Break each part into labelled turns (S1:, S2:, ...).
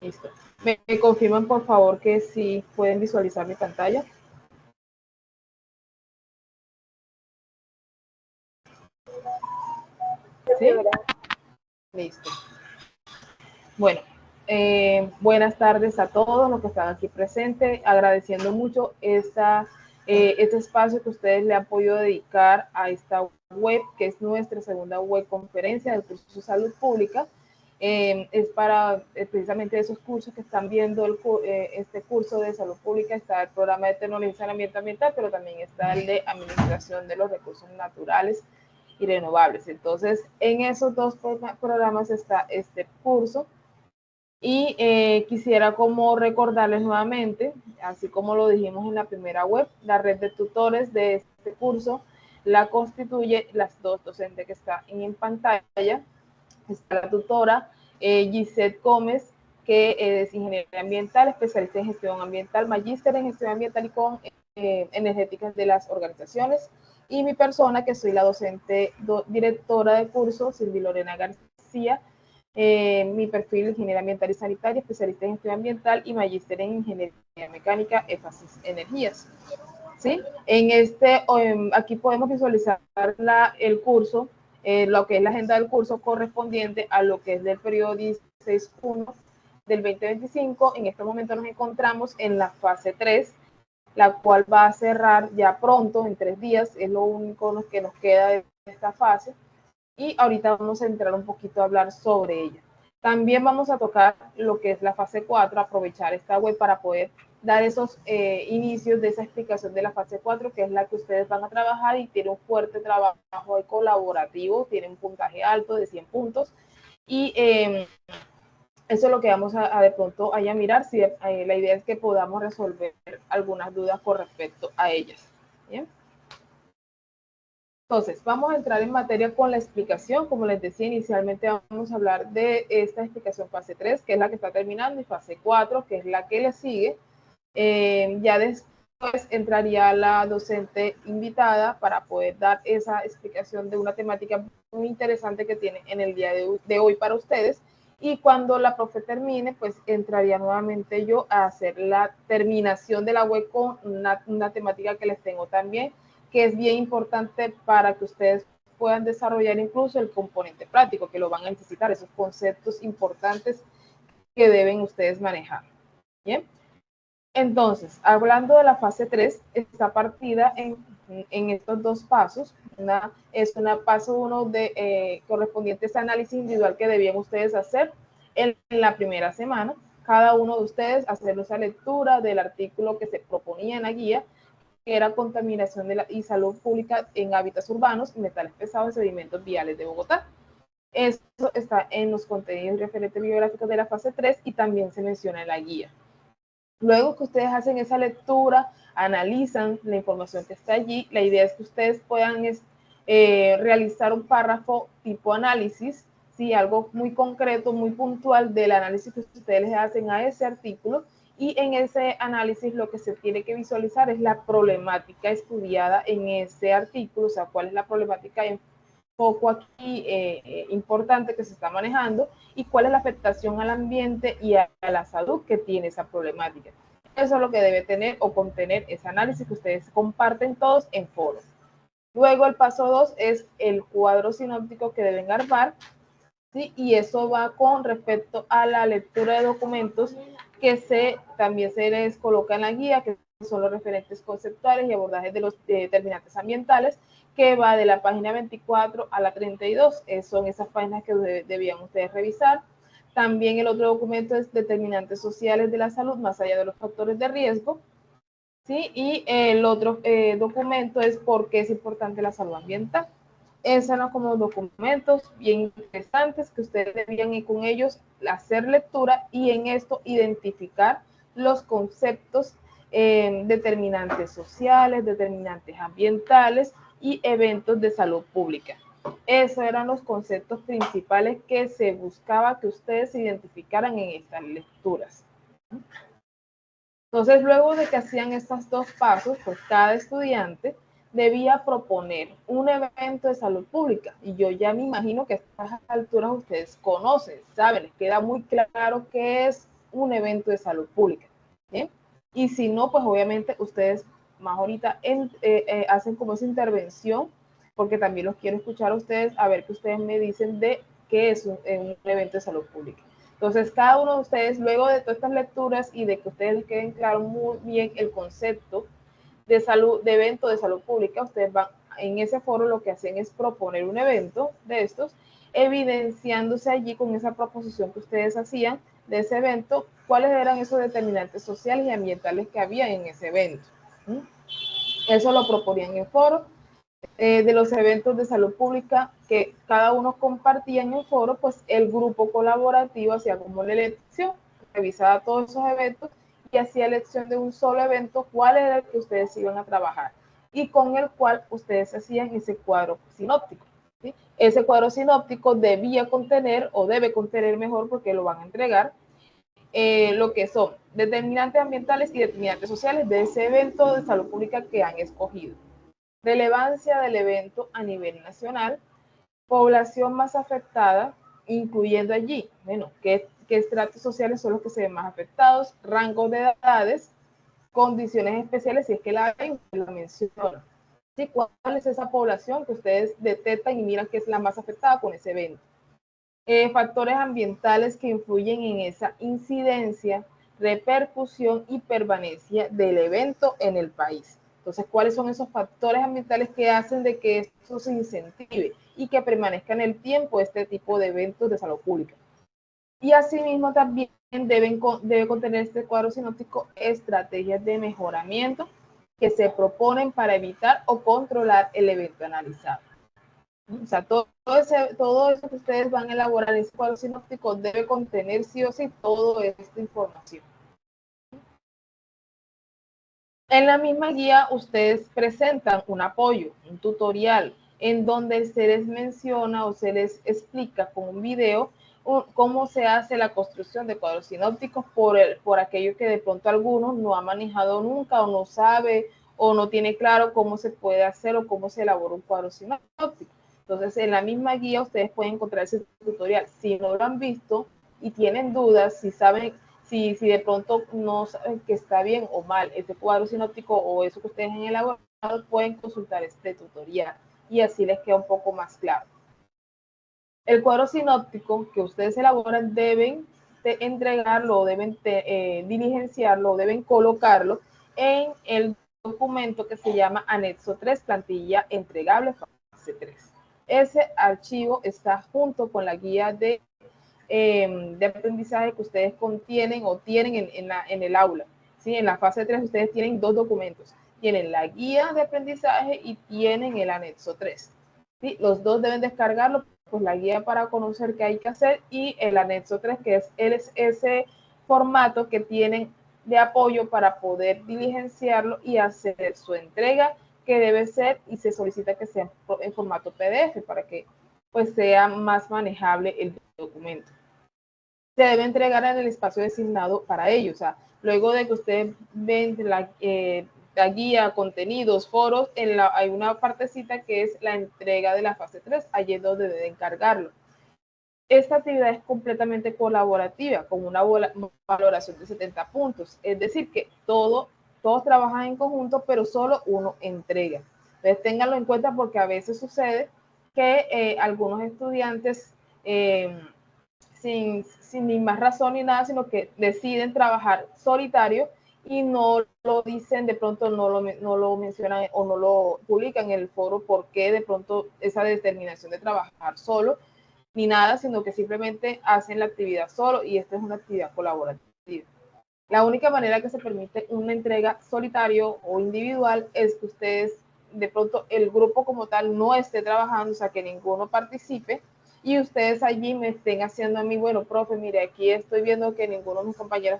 S1: Listo. ¿Me confirman, por favor, que sí pueden visualizar mi pantalla? ¿Sí? Listo. Bueno, buenas tardes a todos los que están aquí presentes, agradeciendo mucho este espacio que ustedes le han podido dedicar a esta web, que es nuestra segunda web conferencia del curso de Salud Pública. Es para precisamente esos cursos que están viendo este curso de Salud Pública. Está el programa de Tecnología y Saneamiento Ambiental, pero también está el de Administración de los Recursos Naturales y Renovables. Entonces, en esos dos programas está este curso. Y quisiera como recordarles nuevamente, así como lo dijimos en la primera web, la red de tutores de este curso la constituye las dos docentes que están en pantalla. Está la tutora Gisette Gómez, que es ingeniera ambiental, especialista en gestión ambiental, magíster en gestión ambiental y con energéticas de las organizaciones. Y mi persona, que soy la docente directora de curso, Silvi Lorena García. Mi perfil, ingeniera ambiental y sanitaria, especialista en gestión ambiental y magíster en ingeniería mecánica, énfasis energías. ¿Sí? Aquí podemos visualizar el curso, lo que es la agenda del curso correspondiente a lo que es del periodo 16.1 del 2025. En este momento nos encontramos en la fase 3, la cual va a cerrar ya pronto, en 3 días, es lo único que nos queda de esta fase. Y ahorita vamos a entrar un poquito a hablar sobre ella. También vamos a tocar lo que es la fase 4, aprovechar esta web para poder dar esos inicios de esa explicación de la fase 4, que es la que ustedes van a trabajar y tiene un fuerte trabajo colaborativo, tiene un puntaje alto de 100 puntos y eso es lo que vamos a de pronto a mirar, si la idea es que podamos resolver algunas dudas con respecto a ellas. ¿Bien? Entonces, vamos a entrar en materia con la explicación. Como les decía inicialmente, vamos a hablar de esta explicación fase 3, que es la que está terminando, y fase 4, que es la que le sigue. Ya después entraría la docente invitada para poder dar esa explicación de una temática muy interesante que tiene en el día de hoy para ustedes. Y cuando la profe termine, pues entraría nuevamente yo a hacer la terminación de la web con una temática que les tengo también, que es bien importante para que ustedes puedan desarrollar incluso el componente práctico, que lo van a necesitar, esos conceptos importantes que deben ustedes manejar. Bien. Entonces, hablando de la fase 3, está partida en estos dos pasos. Es una paso 1 correspondiente a ese análisis individual que debían ustedes hacer en la primera semana. Cada uno de ustedes hacer esa lectura del artículo que se proponía en la guía, que era contaminación y salud pública en hábitats urbanos, metales pesados y sedimentos viales de Bogotá. Eso está en los contenidos referentes bibliográficos de la fase 3 y también se menciona en la guía. Luego que ustedes hacen esa lectura, analizan la información que está allí, la idea es que ustedes puedan realizar un párrafo tipo análisis, ¿sí? Algo muy concreto, muy puntual del análisis que ustedes les hacen a ese artículo, y en ese análisis lo que se tiene que visualizar es la problemática estudiada en ese artículo, o sea, cuál es la problemática en foco aquí importante que se está manejando y cuál es la afectación al ambiente y a la salud que tiene esa problemática. Eso es lo que debe tener o contener ese análisis que ustedes comparten todos en foros. Luego el paso 2 es el cuadro sinóptico que deben armar, ¿sí? Y eso va con respecto a la lectura de documentos que también se les coloca en la guía, que son los referentes conceptuales y abordajes de los determinantes ambientales, que va de la página 24 a la 32. Son esas páginas que debían ustedes revisar. También el otro documento es determinantes sociales de la salud, más allá de los factores de riesgo, ¿sí? Y el otro documento es por qué es importante la salud ambiental. Esos son como documentos bien interesantes que ustedes debían ir con ellos, hacer lectura y en esto identificar los conceptos determinantes sociales, determinantes ambientales y eventos de salud pública. Esos eran los conceptos principales que se buscaba que ustedes identificaran en estas lecturas. Entonces, luego de que hacían estos dos pasos, pues cada estudiante debía proponer un evento de salud pública. Y yo ya me imagino que a estas alturas ustedes conocen, saben, les queda muy claro qué es un evento de salud pública. ¿Bien? Y si no, pues obviamente ustedes más ahorita hacen como esa intervención, porque también los quiero escuchar a ustedes, a ver qué ustedes me dicen de qué es un evento de salud pública. Entonces, cada uno de ustedes, luego de todas estas lecturas y de que ustedes les queden claro muy bien el concepto de salud, de evento de salud pública, ustedes van en ese foro, lo que hacen es proponer un evento de estos, evidenciándose allí con esa proposición que ustedes hacían de ese evento, cuáles eran esos determinantes sociales y ambientales que había en ese evento. Eso lo proponían en el foro. De los eventos de salud pública que cada uno compartía en el foro, pues el grupo colaborativo hacía como la elección, revisaba todos esos eventos y hacía elección de un solo evento, cuál era el que ustedes iban a trabajar y con el cual ustedes hacían ese cuadro sinóptico. ¿Sí? Ese cuadro sinóptico debía contener, o debe contener mejor porque lo van a entregar, lo que son determinantes ambientales y determinantes sociales de ese evento de salud pública que han escogido. Relevancia del evento a nivel nacional, población más afectada, incluyendo allí, bueno, qué estratos sociales son los que se ven más afectados, rangos de edades, condiciones especiales, si es que la hay, la menciona. ¿Sí? ¿Cuál es esa población que ustedes detectan y miran que es la más afectada con ese evento? Factores ambientales que influyen en esa incidencia, repercusión y permanencia del evento en el país. Entonces, ¿cuáles son esos factores ambientales que hacen de que esto se incentive y que permanezca en el tiempo este tipo de eventos de salud pública? Y asimismo también debe contener este cuadro sinóptico estrategias de mejoramiento que se proponen para evitar o controlar el evento analizado. O sea, todo eso que ustedes van a elaborar en ese cuadro sinóptico debe contener sí o sí toda esta información. En la misma guía ustedes presentan un apoyo, un tutorial, en donde se les menciona o se les explica con un video cómo se hace la construcción de cuadros sinópticos por aquello que de pronto algunos no ha manejado nunca o no sabe o no tiene claro cómo se puede hacer o cómo se elabora un cuadro sinóptico. Entonces, en la misma guía ustedes pueden encontrar ese tutorial. Si no lo han visto y tienen dudas, si saben, si de pronto no saben que está bien o mal ese cuadro sinóptico o eso que ustedes han elaborado, pueden consultar este tutorial y así les queda un poco más claro. El cuadro sinóptico que ustedes elaboran deben entregarlo, deben diligenciarlo, deben colocarlo en el documento que se llama Anexo 3, plantilla entregable fase 3. Ese archivo está junto con la guía de aprendizaje que ustedes contienen o tienen en el aula. ¿Sí? En la fase 3 ustedes tienen dos documentos. Tienen la guía de aprendizaje y tienen el anexo 3. ¿Sí? Los dos deben descargarlo, pues la guía para conocer qué hay que hacer y el anexo 3, que es ese formato que tienen de apoyo para poder diligenciarlo y hacer su entrega, que debe ser y se solicita que sea en formato PDF para que pues sea más manejable el documento. Se debe entregar en el espacio designado para ello. O sea, luego de que ustedes ven la guía, contenidos, foros, hay una partecita que es la entrega de la fase 3, allí es donde deben cargarlo. Esta actividad es completamente colaborativa, con una valoración de 70 puntos. Es decir, que todos trabajan en conjunto, pero solo uno entrega. Entonces, ténganlo en cuenta porque a veces sucede que algunos estudiantes, sin ni más razón ni nada, sino que deciden trabajar solitario y no lo dicen, de pronto no lo mencionan o no lo publican en el foro porque de pronto esa determinación de trabajar solo ni nada, sino que simplemente hacen la actividad solo y esta es una actividad colaborativa. La única manera que se permite una entrega solitario o individual es que ustedes, de pronto el grupo como tal no esté trabajando, o sea, que ninguno participe y ustedes allí me estén haciendo a mí, bueno, profe, mire, aquí estoy viendo que ninguno de mis compañeros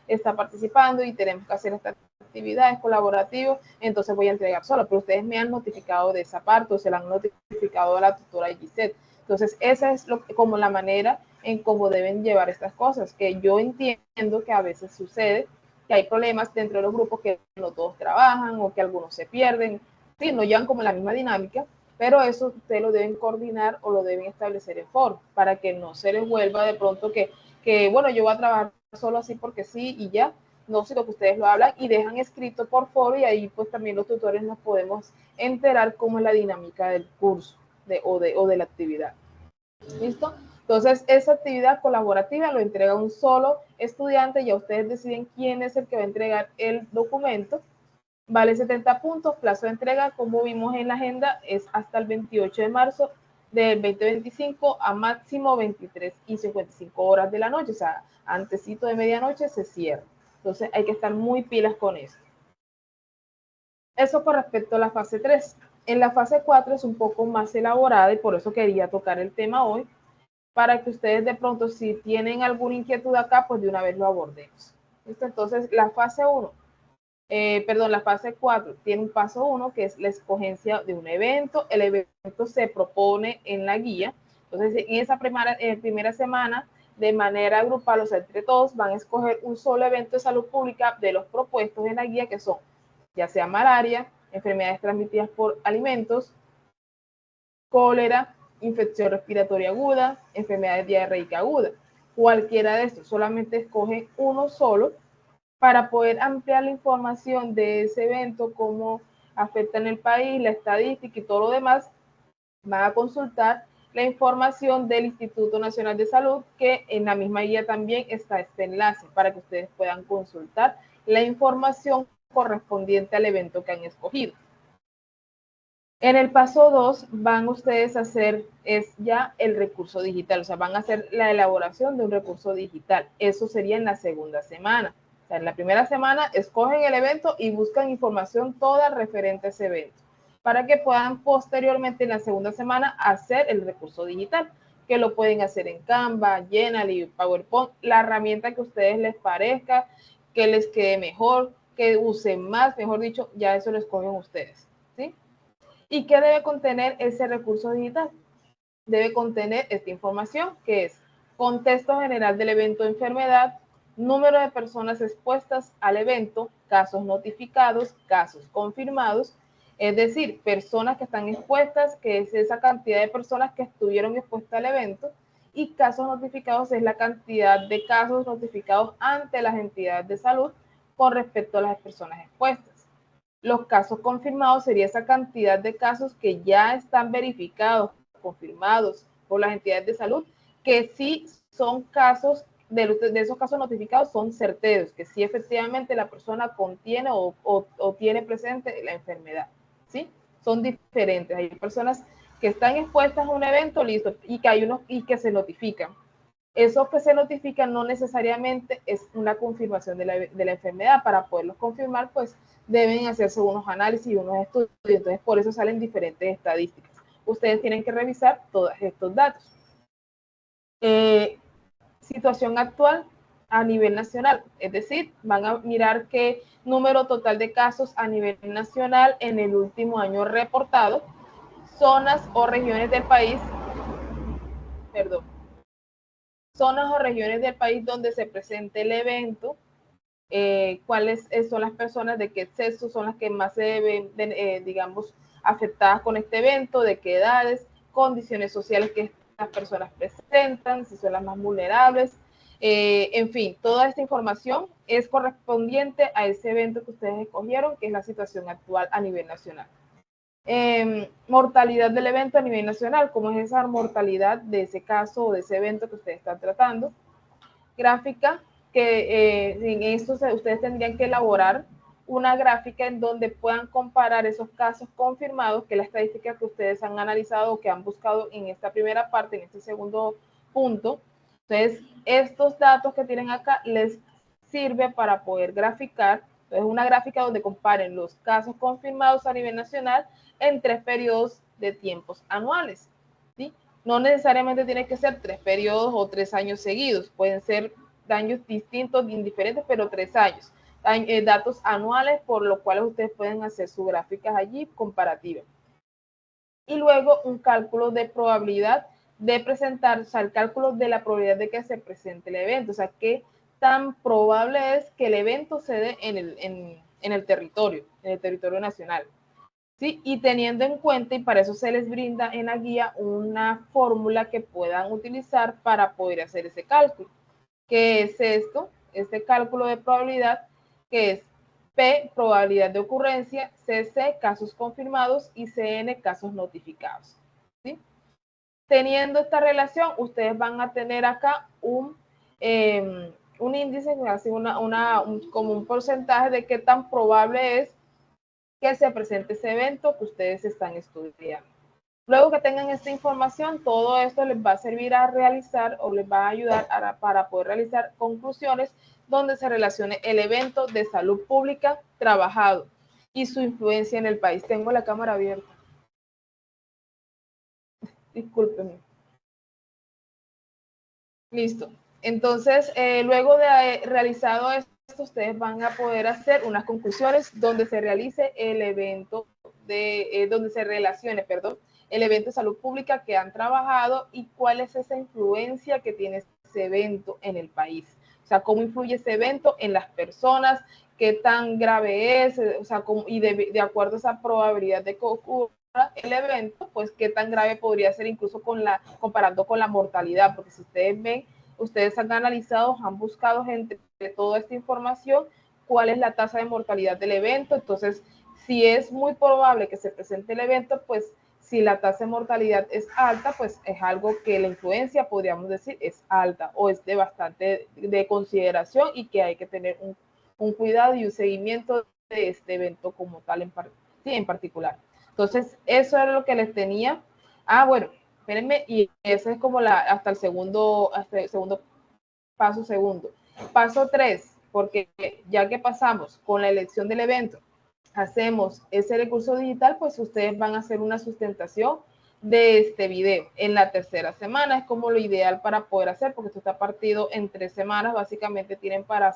S1: está participando y tenemos que hacer esta actividad, es colaborativo, entonces voy a entregar solo, pero ustedes me han notificado de esa parte o se la han notificado a la tutora Gisette. Entonces, esa es como la manera en cómo deben llevar estas cosas, que yo entiendo que a veces sucede que hay problemas dentro de los grupos que no todos trabajan o que algunos se pierden sí, no llevan como la misma dinámica, pero eso ustedes lo deben coordinar o lo deben establecer en foro, para que no se les vuelva de pronto bueno, yo voy a trabajar solo así porque sí y ya, no, sino que ustedes lo hablan y dejan escrito por foro, y ahí pues también los tutores nos podemos enterar cómo es la dinámica del curso o de la actividad. ¿Listo? Entonces, esa actividad colaborativa lo entrega un solo estudiante, ya ustedes deciden quién es el que va a entregar el documento. Vale 70 puntos, plazo de entrega, como vimos en la agenda, es hasta el 28 de marzo del 2025 a máximo 23:55 de la noche, o sea, antesito de medianoche se cierra. Entonces hay que estar muy pilas con eso. Eso con respecto a la fase 3. En la fase 4 es un poco más elaborada y por eso quería tocar el tema hoy, para que ustedes de pronto, si tienen alguna inquietud acá, pues de una vez lo abordemos. ¿Listo? Entonces, la fase 1, la fase 4 tiene un paso 1, que es la escogencia de un evento. El evento se propone en la guía. Entonces, en esa primera semana, de manera grupal, o sea, entre todos, van a escoger un solo evento de salud pública de los propuestos en la guía, que son ya sea malaria, enfermedades transmitidas por alimentos, cólera, infección respiratoria aguda, enfermedades diarreica aguda. Cualquiera de estos, solamente escogen uno solo para poder ampliar la información de ese evento, cómo afecta en el país, la estadística y todo lo demás. Van a consultar la información del Instituto Nacional de Salud, que en la misma guía también está este enlace para que ustedes puedan consultar la información correspondiente al evento que han escogido. En el paso 2 van ustedes a hacer ya el recurso digital, o sea, van a hacer la elaboración de un recurso digital. Eso sería en la segunda semana. O sea, en la primera semana escogen el evento y buscan información toda referente a ese evento, para que puedan posteriormente en la segunda semana hacer el recurso digital, que lo pueden hacer en Canva, Genially, PowerPoint, la herramienta que a ustedes les parezca, que les quede mejor, que usen más, mejor dicho, ya eso lo escogen ustedes, ¿sí? ¿Y qué debe contener ese recurso digital? Debe contener esta información, que es contexto general del evento de enfermedad, número de personas expuestas al evento, casos notificados, casos confirmados, es decir, personas que están expuestas, que es esa cantidad de personas que estuvieron expuestas al evento, y casos notificados es la cantidad de casos notificados ante las entidades de salud con respecto a las personas expuestas. Los casos confirmados sería esa cantidad de casos que ya están verificados, confirmados por las entidades de salud, que sí son casos, de esos casos notificados son certeros, que sí efectivamente la persona contiene o tiene presente la enfermedad, ¿sí? Son diferentes. Hay personas que están expuestas a un evento, listo, y que hay unos y que se notifican. Eso que se notifica no necesariamente es una confirmación de la enfermedad. Para poderlos confirmar, pues deben hacerse unos análisis y unos estudios. Entonces, por eso salen diferentes estadísticas. Ustedes tienen que revisar todos estos datos. Situación actual a nivel nacional, es decir, van a mirar qué número total de casos a nivel nacional en el último año reportado, zonas o regiones del país, zonas o regiones del país donde se presente el evento, cuáles son las personas, de qué sexo son las que más se ven, digamos, afectadas con este evento, de qué edades, condiciones sociales que estas personas presentan, si son las más vulnerables, en fin, toda esta información es correspondiente a ese evento que ustedes escogieron, que es la situación actual a nivel nacional. Mortalidad del evento a nivel nacional, cómo es esa mortalidad de ese caso o de ese evento que ustedes están tratando. Gráfica, que en esto ustedes tendrían que elaborar una gráfica en donde puedan comparar esos casos confirmados, que es la estadística que ustedes han analizado o que han buscado en esta primera parte, en este segundo punto. Entonces, estos datos que tienen acá les sirve para poder graficar. Entonces, una gráfica donde comparen los casos confirmados a nivel nacional en 3 periodos de tiempos anuales, ¿sí? No necesariamente tiene que ser 3 periodos o 3 años seguidos, pueden ser años distintos, indiferentes, pero 3 años. Datos anuales, por lo cual ustedes pueden hacer sus gráficas allí comparativas. Y luego un cálculo de probabilidad de presentar, o sea, el cálculo de la probabilidad de que se presente el evento, o sea, qué tan probable es que el evento se dé en el territorio nacional. ¿sí? Y teniendo en cuenta, y para eso se les brinda en la guía una fórmula que puedan utilizar para poder hacer ese cálculo. ¿Qué es esto? Este cálculo de probabilidad, que es P, probabilidad de ocurrencia, CC, casos confirmados, y CN, casos notificados. ¿Sí? Teniendo esta relación, ustedes van a tener acá un índice, así como un porcentaje de qué tan probable es que se presente ese evento que ustedes están estudiando. Luego que tengan esta información, todo esto les va a servir a realizar o les va a ayudar para poder realizar conclusiones donde se relacione el evento de salud pública trabajado y su influencia en el país. Tengo la cámara abierta. Discúlpenme. Listo. Entonces, luego de realizado esto, ustedes van a poder hacer unas conclusiones donde se realice el evento donde se relacione, perdón, el evento de salud pública que han trabajado y cuál es esa influencia que tiene ese evento en el país. O sea, cómo influye ese evento en las personas, qué tan grave es, o sea, y de acuerdo a esa probabilidad de que ocurra el evento, pues qué tan grave podría ser incluso comparando con la mortalidad, porque si ustedes ven, ustedes han analizado, han buscado entre toda esta información, cuál es la tasa de mortalidad del evento. Entonces, si es muy probable que se presente el evento, pues si la tasa de mortalidad es alta, pues es algo que la influencia, podríamos decir, es alta o es de bastante de consideración y que hay que tener un cuidado y un seguimiento de este evento como tal en particular. Entonces, eso era lo que les tenía. Ah, bueno, espérenme, y ese es como hasta el segundo paso segundo. Paso 3, porque ya que pasamos con la elección del evento, hacemos ese recurso digital, pues ustedes van a hacer una sustentación de este video. En la tercera semana es como lo ideal para poder hacer, porque esto está partido en 3 semanas, básicamente tienen para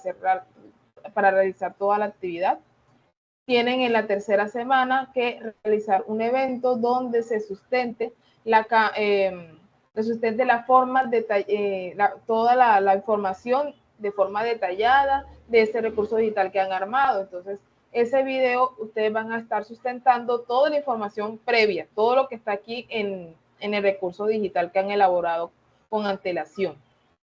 S1: realizar toda la actividad. Tienen en la tercera semana que realizar un evento donde se sustente la forma toda la información de forma detallada de este recurso digital que han armado. Entonces, ese video ustedes van a estar sustentando toda la información previa, todo lo que está aquí en el recurso digital que han elaborado con antelación.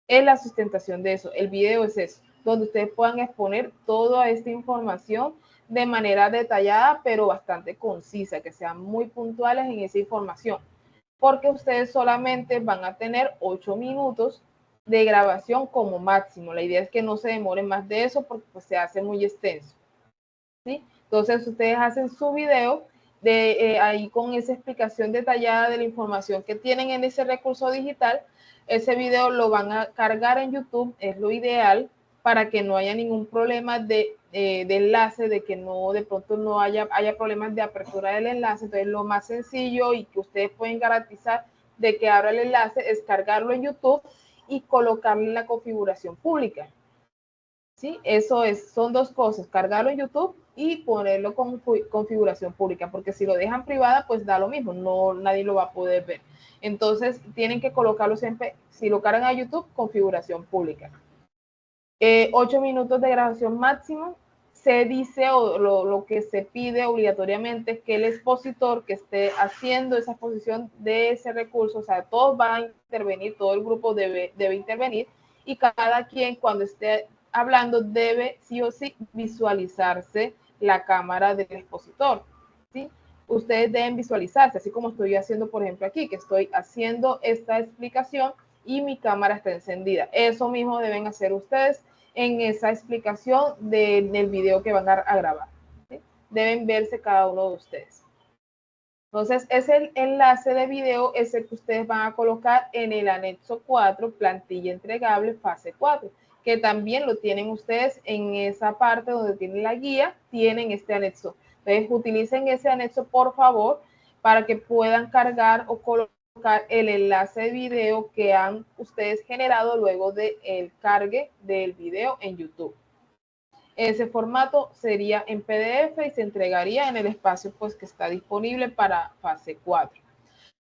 S1: Es la sustentación de eso. El video es eso, donde ustedes puedan exponer toda esta información de manera detallada, pero bastante concisa, que sean muy puntuales en esa información, porque ustedes solamente van a tener 8 minutos de grabación como máximo. La idea es que no se demoren más de eso porque pues, se hace muy extenso. ¿Sí? Entonces ustedes hacen su video ahí con esa explicación detallada de la información que tienen en ese recurso digital. Ese video lo van a cargar en YouTube, es lo ideal, para que no haya ningún problema de enlace, de que no, de pronto no haya problemas de apertura del enlace. Entonces lo más sencillo y que ustedes pueden garantizar de que abra el enlace es cargarlo en YouTube y colocarle la configuración pública. ¿Sí? Eso son dos cosas, cargarlo en YouTube y ponerlo con configuración pública, porque si lo dejan privada, pues da lo mismo, nadie lo va a poder ver. Entonces, tienen que colocarlo siempre, si lo cargan a YouTube, configuración pública. 8 minutos de grabación máximo. Se dice, o lo que se pide obligatoriamente es que el expositor que esté haciendo esa exposición de ese recurso, o sea, todos van a intervenir, todo el grupo debe intervenir, y cada quien cuando esté hablando debe sí o sí visualizarse la cámara del expositor, ¿sí? Ustedes deben visualizarse, así como estoy haciendo, por ejemplo, aquí, que estoy haciendo esta explicación y mi cámara está encendida. Eso mismo deben hacer ustedes en esa explicación del video que van a grabar, ¿sí? Deben verse cada uno de ustedes. Entonces, ese enlace de video es el que ustedes van a colocar en el anexo 4, plantilla entregable, fase 4, que también lo tienen ustedes en esa parte donde tienen la guía, tienen este anexo. Entonces, utilicen ese anexo, por favor, para que puedan cargar o colocar el enlace de video que han ustedes generado luego del cargue del video en YouTube. Ese formato sería en PDF y se entregaría en el espacio pues, que está disponible para fase 4.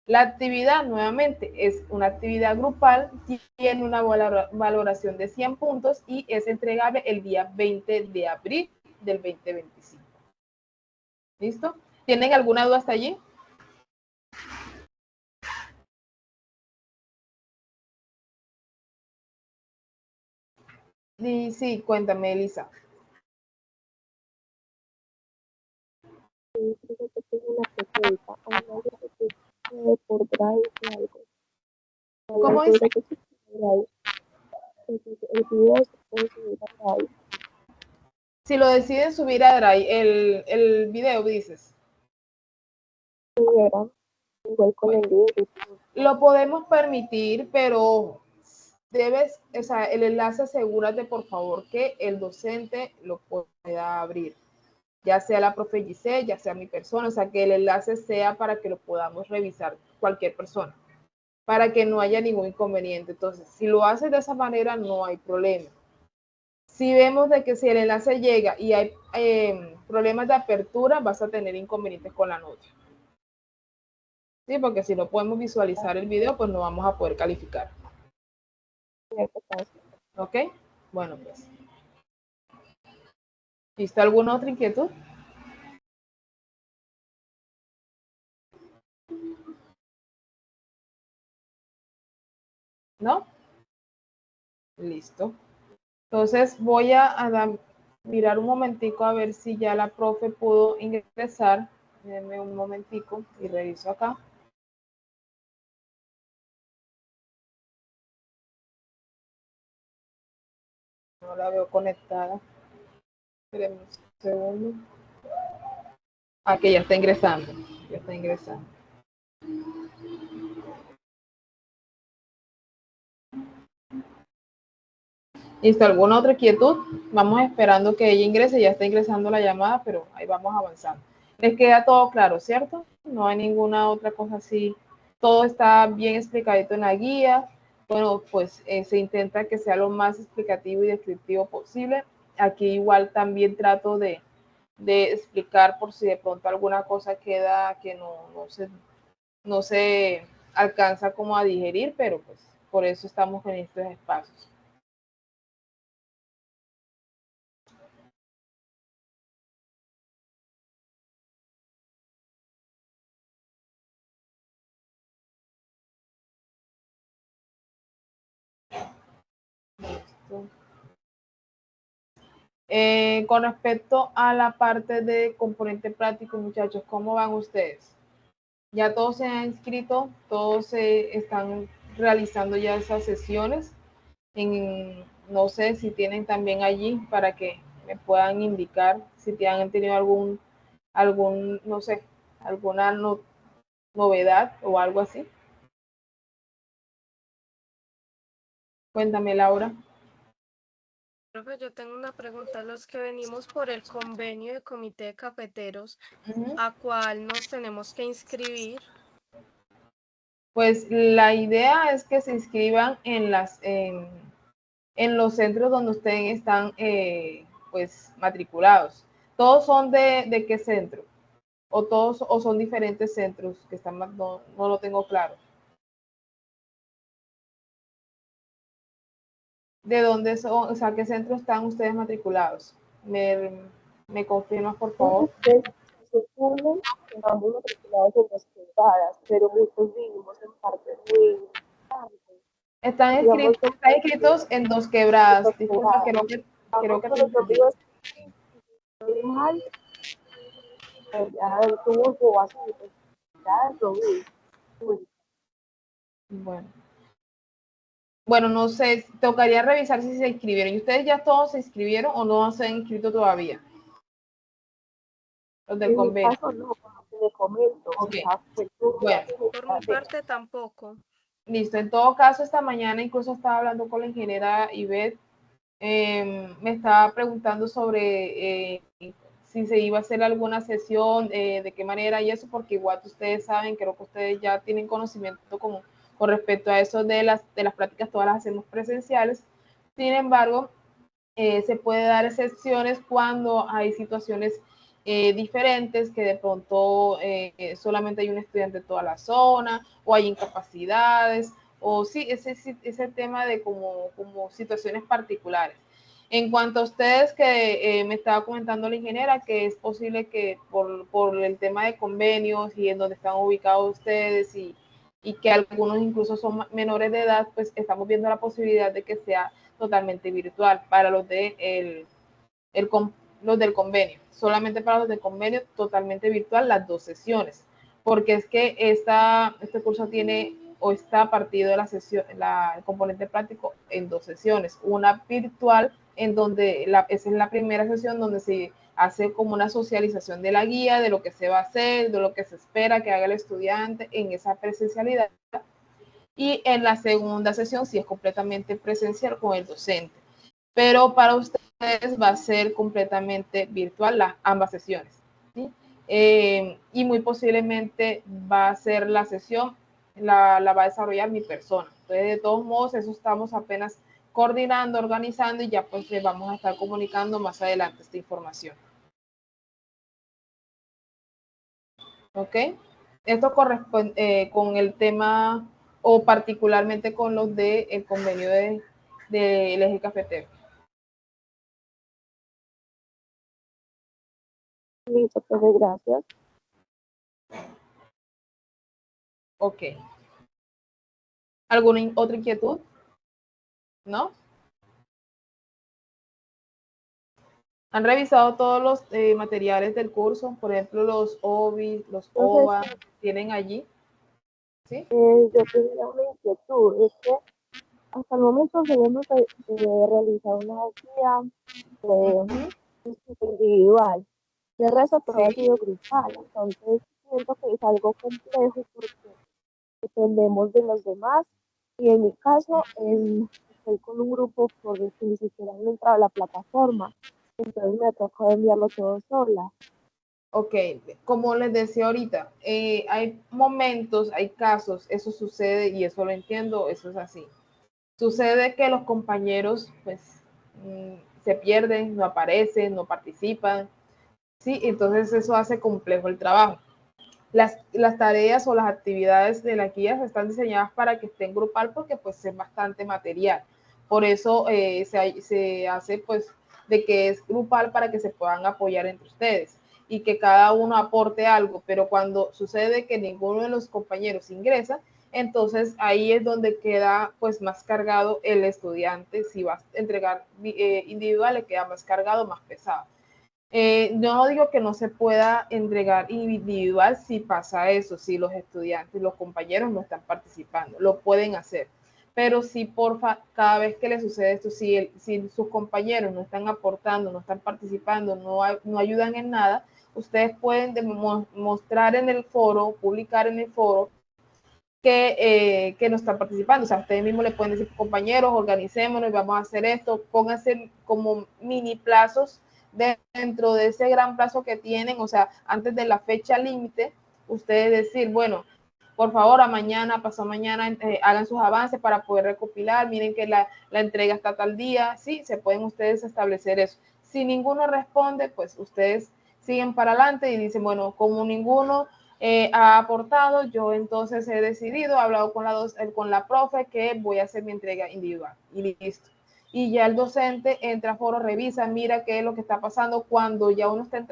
S1: La actividad, nuevamente, es una actividad grupal, tiene una valoración de 100 puntos y es entregable el día 20 de abril del 2025. ¿Listo? ¿Tienen alguna duda hasta allí? Y sí, cuéntame, Elisa. ¿Cómo dice? Si lo deciden subir a Drive, el video, dices. Lo podemos permitir, pero debes, o sea, el enlace asegúrate por favor que el docente lo pueda abrir, ya sea la profe Giselle, ya sea mi persona, o sea, que el enlace sea para que lo podamos revisar cualquier persona, para que no haya ningún inconveniente. Entonces, si lo haces de esa manera, no hay problema. Si vemos de que si el enlace llega y hay problemas de apertura, vas a tener inconvenientes con la nota. Sí, porque si no podemos visualizar el video, pues no vamos a poder calificar. ¿Ok? Bueno, pues. ¿Viste alguna otra inquietud? ¿No? Listo. Entonces voy a mirar un momentico a ver si ya la profe pudo ingresar. Denme un momentico y reviso acá. No la veo conectada. Esperemos un segundo. Ah, que ya está ingresando. Ya está ingresando. ¿Listo? ¿Alguna otra inquietud? Vamos esperando que ella ingrese. Ya está ingresando la llamada, pero ahí vamos avanzando. Les queda todo claro, ¿cierto? No hay ninguna otra cosa así. Todo está bien explicadito en la guía. Bueno, pues se intenta que sea lo más explicativo y descriptivo posible. Aquí igual también trato de explicar por si de pronto alguna cosa queda que no se alcanza como a digerir, pero pues por eso estamos en estos espacios. Con respecto a la parte de componente práctico, muchachos, ¿cómo van ustedes? Ya todos se han inscrito, todos se están realizando ya esas sesiones. No sé si tienen también allí para que me puedan indicar si han tenido no sé, alguna novedad o algo así. Cuéntame, Laura.
S2: Profe, yo tengo una pregunta. Los que venimos por el convenio de comité de cafeteros, ¿a cuál nos tenemos que inscribir?
S1: Pues la idea es que se inscriban en los centros donde ustedes están pues matriculados. ¿Todos son de qué centro? ¿O todos o son diferentes centros que están no lo tengo claro? ¿De dónde son? O sea, ¿qué centro están ustedes matriculados? ¿Me confirmas, por favor?
S3: Estamos matriculados en Dos Quebradas, pero muchos vivimos en partes muy
S1: Están inscritos en Dos Quebradas. Disculpa, creo que te entendí.
S3: mal, ya tuvo base
S1: Bueno, no sé, tocaría revisar si se inscribieron. ¿Y ustedes ya todos se inscribieron o no se han inscrito todavía? Los del convenio.
S3: En mi caso no, te comento.
S1: Okay.
S2: Bueno. Por mi parte tampoco.
S1: Listo, en todo caso, esta mañana incluso estaba hablando con la ingeniera Ivette, me estaba preguntando sobre si se iba a hacer alguna sesión, de qué manera y eso, porque igual ustedes saben, creo que ustedes ya tienen conocimiento con respecto a eso de las prácticas, todas las hacemos presenciales. Sin embargo, se puede dar excepciones cuando hay situaciones diferentes, que de pronto solamente hay un estudiante en toda la zona, o hay incapacidades, o sí, ese tema de como situaciones particulares. En cuanto a ustedes que me estaba comentando la ingeniera, que es posible que por el tema de convenios y en donde están ubicados ustedes y que algunos incluso son menores de edad, pues estamos viendo la posibilidad de que sea totalmente virtual para los los del convenio, solamente para los del convenio totalmente virtual las 2 sesiones, porque es que este curso tiene o está partido de la sesión, el componente práctico en 2 sesiones, una virtual en donde esa es la primera sesión donde se hace como una socialización de la guía, de lo que se va a hacer, de lo que se espera que haga el estudiante en esa presencialidad, y en la segunda sesión sí es completamente presencial con el docente, pero para ustedes va a ser completamente virtual ambas sesiones, ¿sí? Y muy posiblemente va a ser la sesión, la va a desarrollar mi persona. Entonces, de todos modos, eso estamos apenas coordinando, organizando y ya pues les vamos a estar comunicando más adelante esta información. ¿Ok? Esto corresponde con el tema o particularmente con los del convenio del eje cafetero.
S3: Listo, profe, gracias.
S1: Ok. ¿Alguna otra inquietud? ¿No? ¿Han revisado todos los materiales del curso? Por ejemplo, los OBI, los OVA, ¿tienen allí? ¿Sí?
S3: Yo tenía una inquietud, es que hasta el momento debemos realizar una guía individual. De resto todo ha
S1: Sí.
S3: sido grupal, entonces siento que es algo complejo porque dependemos de los demás y en mi caso estoy con un grupo por el que ni siquiera han entrado a la plataforma, entonces me tocó enviarlo todo sola.
S1: Ok, como les decía ahorita, hay momentos, hay casos, eso sucede y eso lo entiendo, eso es así. Sucede que los compañeros pues se pierden, no aparecen, no participan, ¿sí? Entonces eso hace complejo el trabajo. Las tareas o las actividades de las guías están diseñadas para que estén grupal porque pues es bastante material. Por eso se hace pues de que es grupal para que se puedan apoyar entre ustedes y que cada uno aporte algo, pero cuando sucede que ninguno de los compañeros ingresa, entonces ahí es donde queda pues más cargado el estudiante. Si va a entregar individual, le queda más cargado, más pesado. No digo que no se pueda entregar individual si pasa eso, si los estudiantes, los compañeros no están participando, lo pueden hacer. Pero si porfa, cada vez que les sucede esto, si sus compañeros no están aportando, no están participando, no ayudan en nada, ustedes pueden mostrar en el foro, publicar en el foro que no están participando. O sea, ustedes mismos le pueden decir, compañeros, organicémonos y vamos a hacer esto, pónganse como mini plazos dentro de ese gran plazo que tienen, o sea, antes de la fecha límite, ustedes decir, bueno, por favor, a mañana, pasado mañana, hagan sus avances para poder recopilar, miren que la entrega está tal día, sí, se pueden ustedes establecer eso. Si ninguno responde, pues ustedes siguen para adelante y dicen, bueno, como ninguno ha aportado, yo entonces he decidido, he hablado con la profe que voy a hacer mi entrega individual y listo. Y ya el docente entra a foro, revisa, mira qué es lo que está pasando. Cuando ya uno está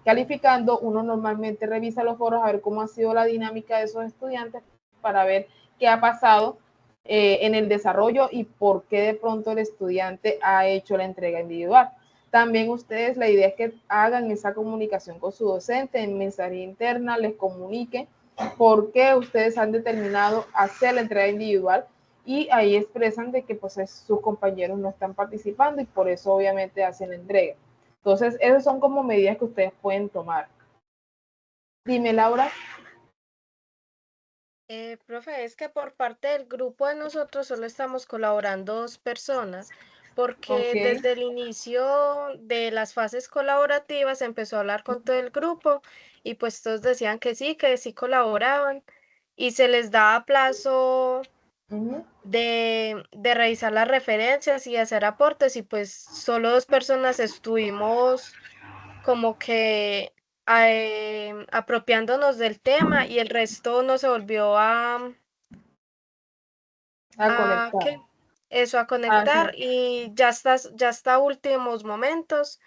S1: calificando, uno normalmente revisa los foros a ver cómo ha sido la dinámica de esos estudiantes para ver qué ha pasado en el desarrollo y por qué de pronto el estudiante ha hecho la entrega individual. También ustedes, la idea es que hagan esa comunicación con su docente en mensajería interna, les comuniquen por qué ustedes han determinado hacer la entrega individual y ahí expresan de que pues sus compañeros no están participando y por eso obviamente hacen la entrega. Entonces, esas son como medidas que ustedes pueden tomar. Dime, Laura.
S2: Profe, es que por parte del grupo de nosotros solo estamos colaborando 2 personas, porque
S1: Okay.
S2: desde el inicio de las fases colaborativas se empezó a hablar con todo el grupo y pues todos decían que sí colaboraban y se les daba plazo de revisar las referencias y hacer aportes y pues solo 2 personas estuvimos como que apropiándonos del tema y el resto no se volvió
S1: A conectar.
S2: ¿qué? eso, a
S1: Así
S2: conectar
S1: es.
S2: y ya está a últimos momentos.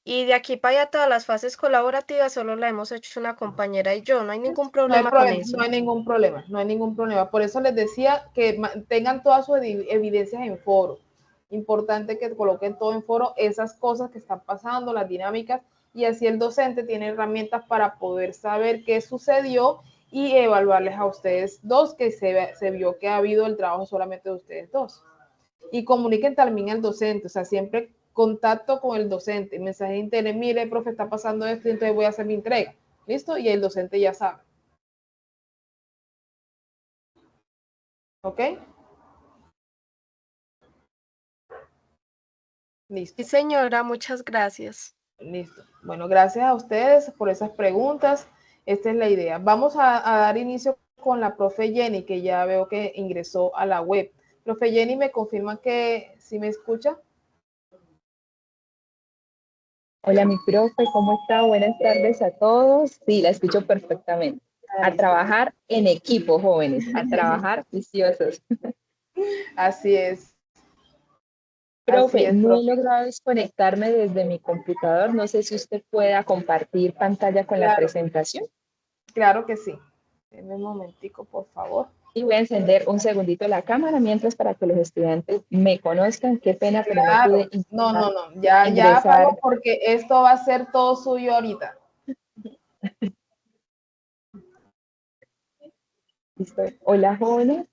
S2: Y de aquí para allá todas las fases colaborativas solo la hemos hecho una compañera y yo, no hay ningún
S1: No hay
S2: problema con
S1: problema, no
S2: eso.
S1: hay ningún problema, no hay ningún problema. Por eso les decía que tengan todas sus evidencias en foro. Importante que coloquen todo en foro, esas cosas que están pasando, las dinámicas, y así el docente tiene herramientas para poder saber qué sucedió y evaluarles a ustedes dos, que se vio que ha habido el trabajo solamente de ustedes dos. Y comuniquen también al docente, o sea, siempre contacto con el docente, mensaje de internet, mire, profe, está pasando esto, entonces voy a hacer mi entrega. ¿Listo? Y el docente ya sabe. ¿Ok?
S2: Sí,
S1: Listo,
S2: señora, muchas gracias.
S1: listo. Bueno, gracias a ustedes por esas preguntas. Esta es la idea. Vamos a dar inicio con la profe Jenny, que ya veo que ingresó a la web. Profe Jenny, ¿me confirma que sí me escucha?
S4: Hola, mi profe, ¿cómo está? Buenas tardes a todos. Sí, la escucho perfectamente. A trabajar en equipo, jóvenes, a trabajar juiciosos.
S1: Así así
S4: Profe,
S1: es,
S4: no he
S1: profe.
S4: logrado desconectarme desde mi computador. No sé si usted pueda compartir pantalla con la
S1: Claro,
S4: presentación.
S1: claro que sí. Denme un momentico, por favor.
S4: Y voy a encender un segundito la cámara mientras para que los estudiantes me conozcan. Qué pena, pero no
S1: Claro.
S4: pude
S1: No, no, no. Ya
S4: ingresar.
S1: apago porque esto va a ser todo suyo ahorita.
S4: Listo. Hola, jóvenes.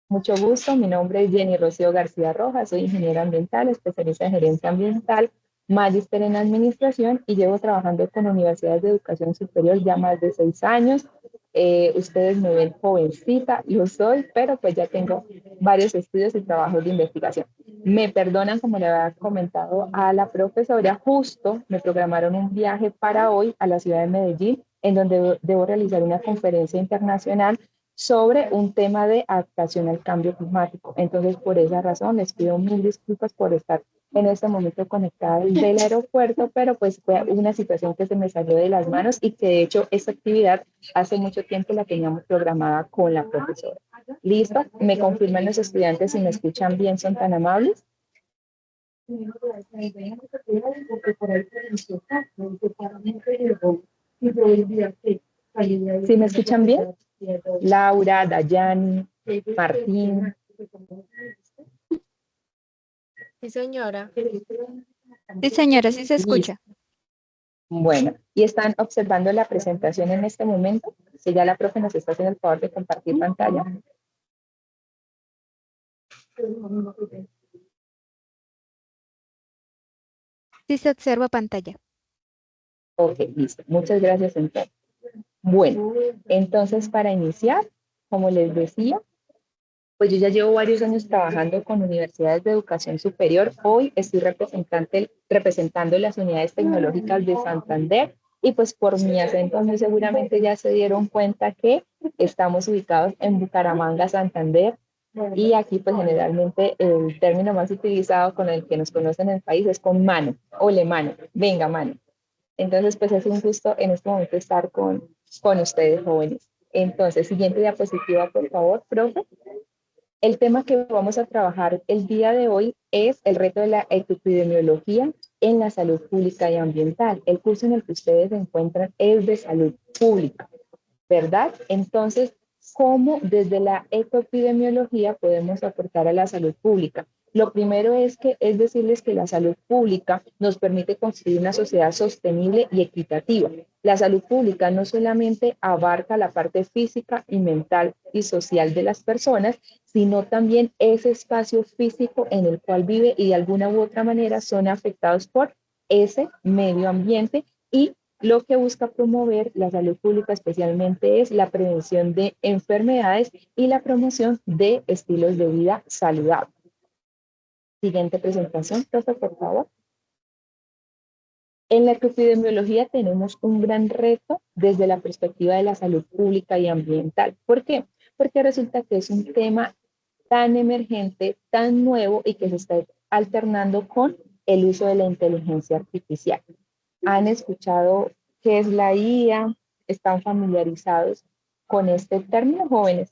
S4: Mucho gusto, mi nombre es Jenny Rocío García Rojas, soy ingeniera ambiental, especialista en gerencia ambiental, magíster en administración y llevo trabajando con universidades de educación superior ya más de 6 años. Ustedes me ven jovencita, lo soy, pero pues ya tengo varios estudios y trabajos de investigación. Me perdonan, como le había comentado a la profesora, justo me programaron un viaje para hoy a la ciudad de Medellín, en donde debo realizar una conferencia internacional sobre un tema de adaptación al cambio climático. Entonces, por esa razón, les pido mil disculpas por estar en este momento conectada desde el aeropuerto, pero pues fue una situación que se me salió de las manos y que de hecho esta actividad hace mucho tiempo la teníamos programada con la profesora. ¿Listo? ¿Me confirman los estudiantes si me escuchan bien? ¿Son tan amables? ¿Sí me escuchan bien? Laura, Dayani, Martín.
S2: Sí, señora.
S5: Sí, señora, sí se
S4: Listo.
S5: escucha.
S4: Bueno, y están observando la presentación en este momento, que ya la profe nos está haciendo el favor de compartir pantalla.
S5: Sí se observa pantalla.
S4: Ok, listo. Muchas gracias entonces. Bueno, entonces para iniciar, como les decía, pues yo ya llevo varios años trabajando con universidades de educación superior. Hoy estoy representando las unidades tecnológicas de Santander y pues por mi acento muy seguramente ya se dieron cuenta que estamos ubicados en Bucaramanga, Santander. Y aquí pues generalmente el término más utilizado con el que nos conocen en el país es con mano, ole mano, venga mano. Entonces pues es un gusto en este momento estar con ustedes jóvenes. Entonces, siguiente diapositiva, por favor, profe. El tema que vamos a trabajar el día de hoy es el reto de la epidemiología en la salud pública y ambiental. El curso en el que ustedes se encuentran es de salud pública, ¿verdad? Entonces, ¿cómo desde la epidemiología podemos aportar a la salud pública? Lo primero es decirles que la salud pública nos permite construir una sociedad sostenible y equitativa. La salud pública no solamente abarca la parte física y mental y social de las personas, sino también ese espacio físico en el cual vive y de alguna u otra manera son afectados por ese medio ambiente y lo que busca promover la salud pública especialmente es la prevención de enfermedades y la promoción de estilos de vida saludables. Siguiente presentación, profe, por favor. En la epidemiología tenemos un gran reto desde la perspectiva de la salud pública y ambiental. ¿Por qué? Porque resulta que es un tema tan emergente, tan nuevo y que se está alternando con el uso de la inteligencia artificial. ¿Han escuchado qué es la IA? ¿Están familiarizados con este término, jóvenes?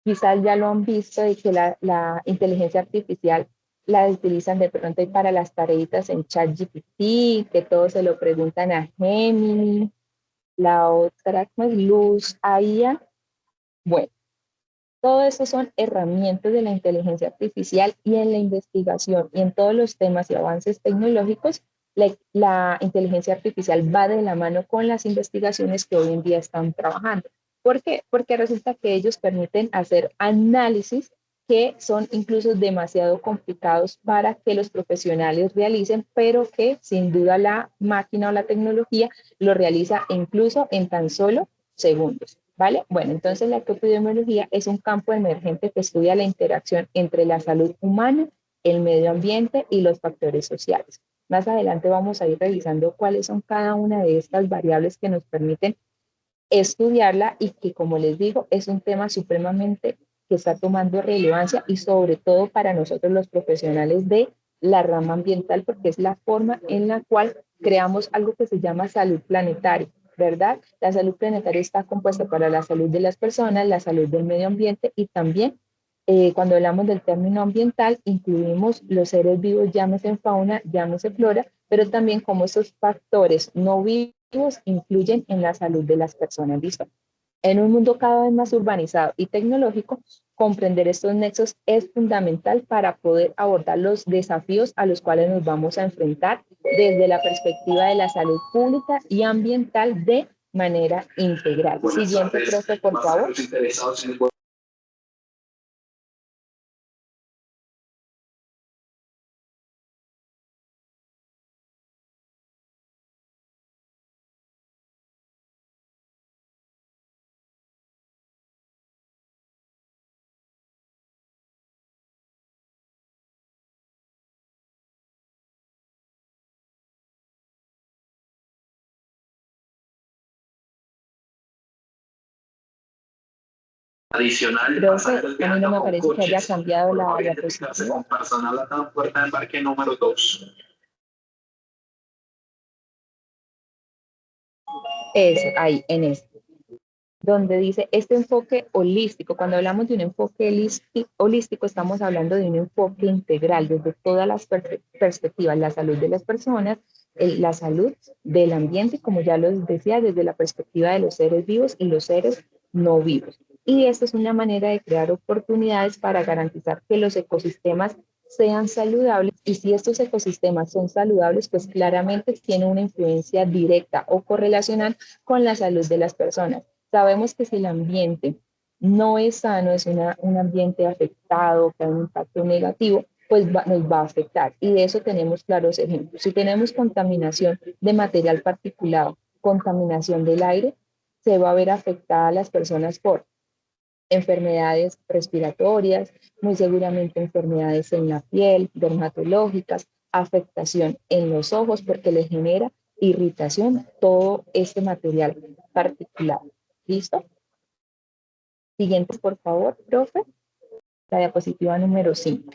S4: quizás ya lo han visto de que la inteligencia artificial la utilizan de pronto para las tareitas en ChatGPT, que todos se lo preguntan a Gemini, la otra, ¿cómo es? Luz, IA. Bueno, todo eso son herramientas de la inteligencia artificial y en la investigación y en todos los temas y avances tecnológicos, la inteligencia artificial va de la mano con las investigaciones que hoy en día están trabajando. ¿Por qué? Porque resulta que ellos permiten hacer análisis que son incluso demasiado complicados para que los profesionales realicen, pero que sin duda la máquina o la tecnología lo realiza incluso en tan solo segundos. ¿Vale? Bueno, entonces la epidemiología es un campo emergente que estudia la interacción entre la salud humana, el medio ambiente y los factores sociales. Más adelante vamos a ir revisando cuáles son cada una de estas variables que nos permiten estudiarla y que, como les digo, es un tema supremamente que está tomando relevancia y sobre todo para nosotros los profesionales de la rama ambiental, porque es la forma en la cual creamos algo que se llama salud planetaria, ¿verdad? La salud planetaria está compuesta para la salud de las personas, la salud del medio ambiente y también cuando hablamos del término ambiental incluimos los seres vivos, llámese fauna, llámese flora, pero también como esos factores no vivos influyen en la salud de las personas. ¿Listo? En un mundo cada vez más urbanizado y tecnológico, comprender estos nexos es fundamental para poder abordar los desafíos a los cuales nos vamos a enfrentar desde la perspectiva de la salud pública y ambiental de manera integral. Siguiente, profe, por favor.
S6: Adicional,
S4: Profe, a mí no me parece que haya cambiado la diapositiva.
S6: Con personal a la puerta de embarque número 2.
S4: Eso, ahí, en este, donde dice este enfoque holístico. Cuando hablamos de un enfoque holístico, estamos hablando de un enfoque integral desde todas las perspectivas, la salud de las personas, la salud del ambiente, como ya los decía, desde la perspectiva de los seres vivos y los seres no vivos. Y esto es una manera de crear oportunidades para garantizar que los ecosistemas sean saludables, y si estos ecosistemas son saludables, pues claramente tienen una influencia directa o correlacional con la salud de las personas. Sabemos que si el ambiente no es sano, es un ambiente afectado, que hay un impacto negativo, pues nos va a afectar. Y de eso tenemos claros ejemplos. Si tenemos contaminación de material particulado, contaminación del aire, se va a ver afectada a las personas por enfermedades respiratorias, muy seguramente enfermedades en la piel, dermatológicas, afectación en los ojos porque les genera irritación todo este material particular. ¿Listo? Siguientes, por favor, profe. La diapositiva número 5.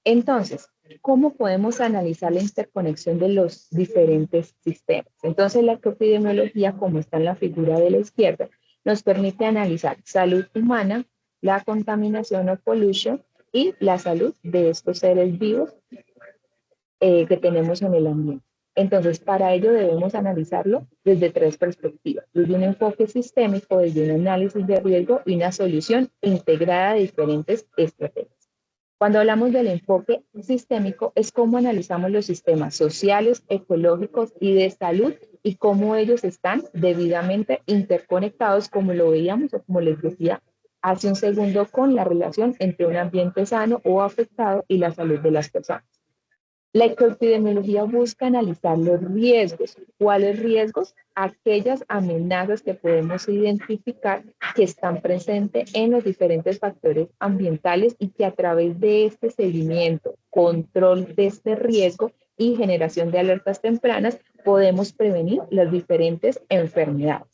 S4: Entonces, ¿cómo podemos analizar la interconexión de los diferentes sistemas? Entonces, la epidemiología, como está en la figura de la izquierda, nos permite analizar salud humana, la contaminación o pollution y la salud de estos seres vivos que tenemos en el ambiente. Entonces, para ello debemos analizarlo desde 3 perspectivas, desde un enfoque sistémico, desde un análisis de riesgo y una solución integrada de diferentes estrategias. Cuando hablamos del enfoque sistémico, es cómo analizamos los sistemas sociales, ecológicos y de salud y cómo ellos están debidamente interconectados, como lo veíamos o como les decía hace un segundo, con la relación entre un ambiente sano o afectado y la salud de las personas. La epidemiología busca analizar los riesgos. ¿Cuáles riesgos? Aquellas amenazas que podemos identificar que están presentes en los diferentes factores ambientales y que a través de este seguimiento, control de este riesgo y generación de alertas tempranas podemos prevenir las diferentes enfermedades.